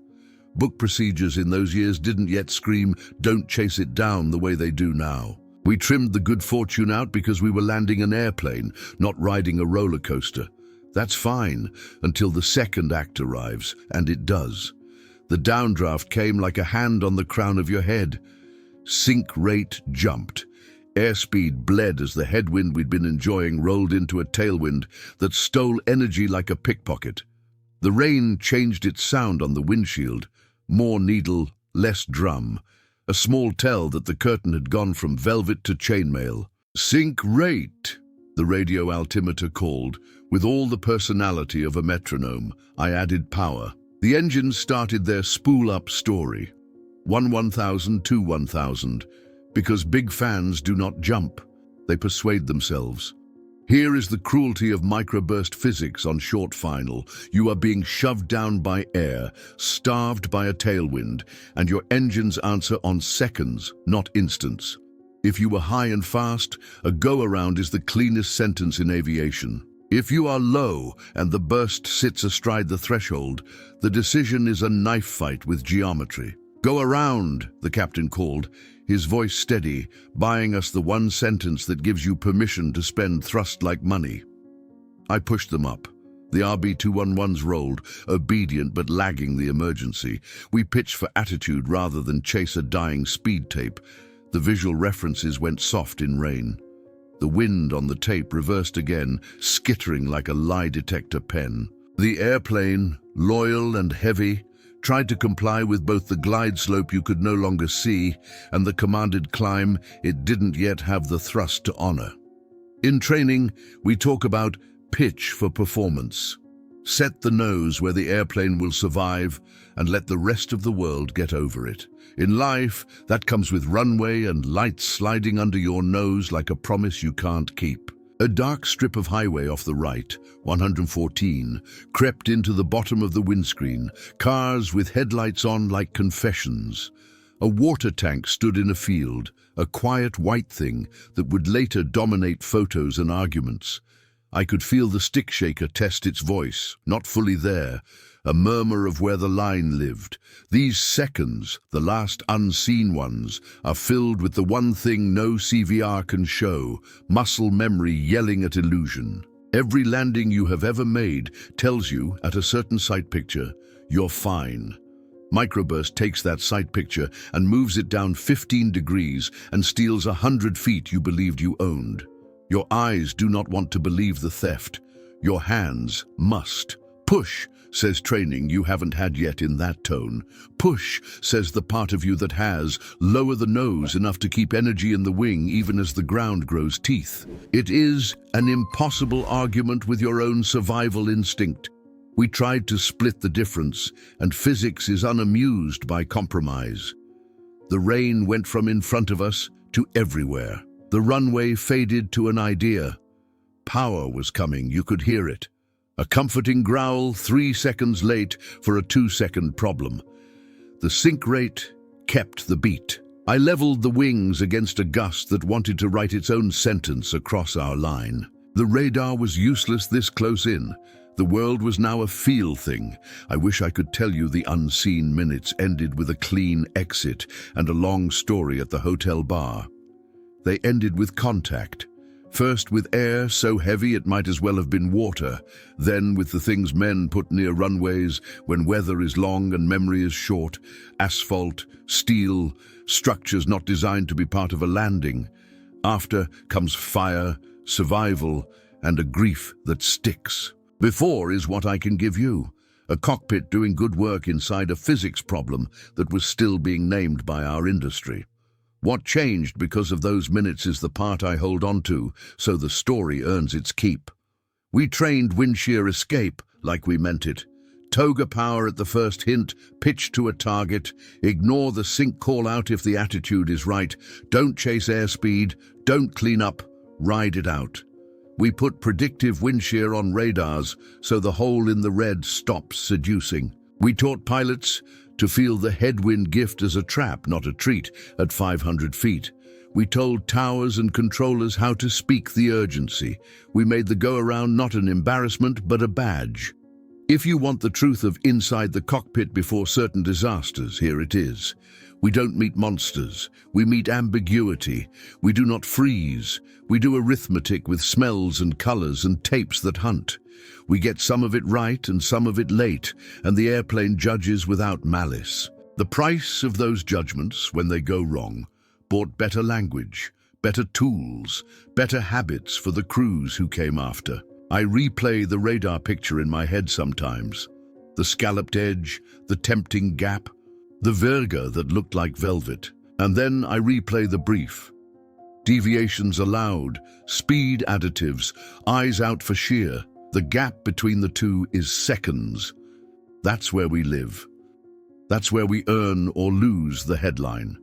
Book procedures in those years didn't yet scream, "Don't chase it down," the way they do now. We trimmed the good fortune out because we were landing an airplane, not riding a roller coaster. That's fine, until the second act arrives, and it does. The downdraft came like a hand on the crown of your head. Sink rate jumped. Airspeed bled as the headwind we'd been enjoying rolled into a tailwind that stole energy like a pickpocket. The rain changed its sound on the windshield. More needle, less drum. A small tell that the curtain had gone from velvet to chainmail. "Sink rate," the radio altimeter called. With all the personality of a metronome, I added power. The engines started their spool-up story. 1,000 to 1,000. Because big fans do not jump. They persuade themselves. Here is the cruelty of microburst physics on short final. You are being shoved down by air, starved by a tailwind, and your engines answer on seconds, not instants. If you were high and fast, a go-around is the cleanest sentence in aviation. If you are low and the burst sits astride the threshold, the decision is a knife fight with geometry. "Go around," the captain called, his voice steady, buying us the one sentence that gives you permission to spend thrust like money. I pushed them up. The RB211s rolled, obedient but lagging the emergency. We pitched for attitude rather than chase a dying speed tape. The visual references went soft in rain. The wind on the tape reversed again, skittering like a lie detector pen. The airplane, loyal and heavy, tried to comply with both the glide slope you could no longer see and the commanded climb it didn't yet have the thrust to honor. In training, we talk about pitch for performance. Set the nose where the airplane will survive and let the rest of the world get over it. In life, that comes with runway and lights sliding under your nose like a promise you can't keep. A dark strip of highway off the right, 114, crept into the bottom of the windscreen, cars with headlights on like confessions. A water tank stood in a field, a quiet white thing that would later dominate photos and arguments. I could feel the stick shaker test its voice, not fully there, a murmur of where the line lived. These seconds, the last unseen ones, are filled with the one thing no CVR can show, muscle memory yelling at illusion. Every landing you have ever made tells you, at a certain sight picture, you're fine. Microburst takes that sight picture and moves it down 15 degrees and steals 100 feet you believed you owned. Your eyes do not want to believe the theft. Your hands must. Push, says training you haven't had yet in that tone. Push, says the part of you that has. Lower the nose enough to keep energy in the wing even as the ground grows teeth. It is an impossible argument with your own survival instinct. We tried to split the difference, and physics is unamused by compromise. The rain went from in front of us to everywhere. The runway faded to an idea. Power was coming, you could hear it. A comforting growl 3 seconds late for a 2-second problem. The sink rate kept the beat. I leveled the wings against a gust that wanted to write its own sentence across our line. The radar was useless this close in. The world was now a feel thing. I wish I could tell you the unseen minutes ended with a clean exit and a long story at the hotel bar. They ended with contact. First with air so heavy it might as well have been water, then with the things men put near runways when weather is long and memory is short, asphalt, steel, structures not designed to be part of a landing. After comes fire, survival, and a grief that sticks. Before is what I can give you, a cockpit doing good work inside a physics problem that was still being named by our industry. What changed because of those minutes is the part I hold on to, so the story earns its keep. We trained windshear escape like we meant it. Toga power at the first hint, pitch to a target, ignore the sink call out if the attitude is right, don't chase airspeed, don't clean up, ride it out. We put predictive windshear on radars so the hole in the red stops seducing. We taught pilots to feel the headwind gift as a trap, not a treat, at 500 feet. We told towers and controllers how to speak the urgency. We made the go-around not an embarrassment, but a badge. If you want the truth of inside the cockpit before certain disasters, here it is. We don't meet monsters. We meet ambiguity. We do not freeze. We do arithmetic with smells and colors and tapes that hunt. We get some of it right and some of it late, and the airplane judges without malice. The price of those judgments, when they go wrong, bought better language, better tools, better habits for the crews who came after. I replay the radar picture in my head sometimes. The scalloped edge, the tempting gap, the verga that looked like velvet. And then I replay the brief. Deviations allowed, speed additives, eyes out for shear. The gap between the two is seconds. That's where we live. That's where we earn or lose the headline.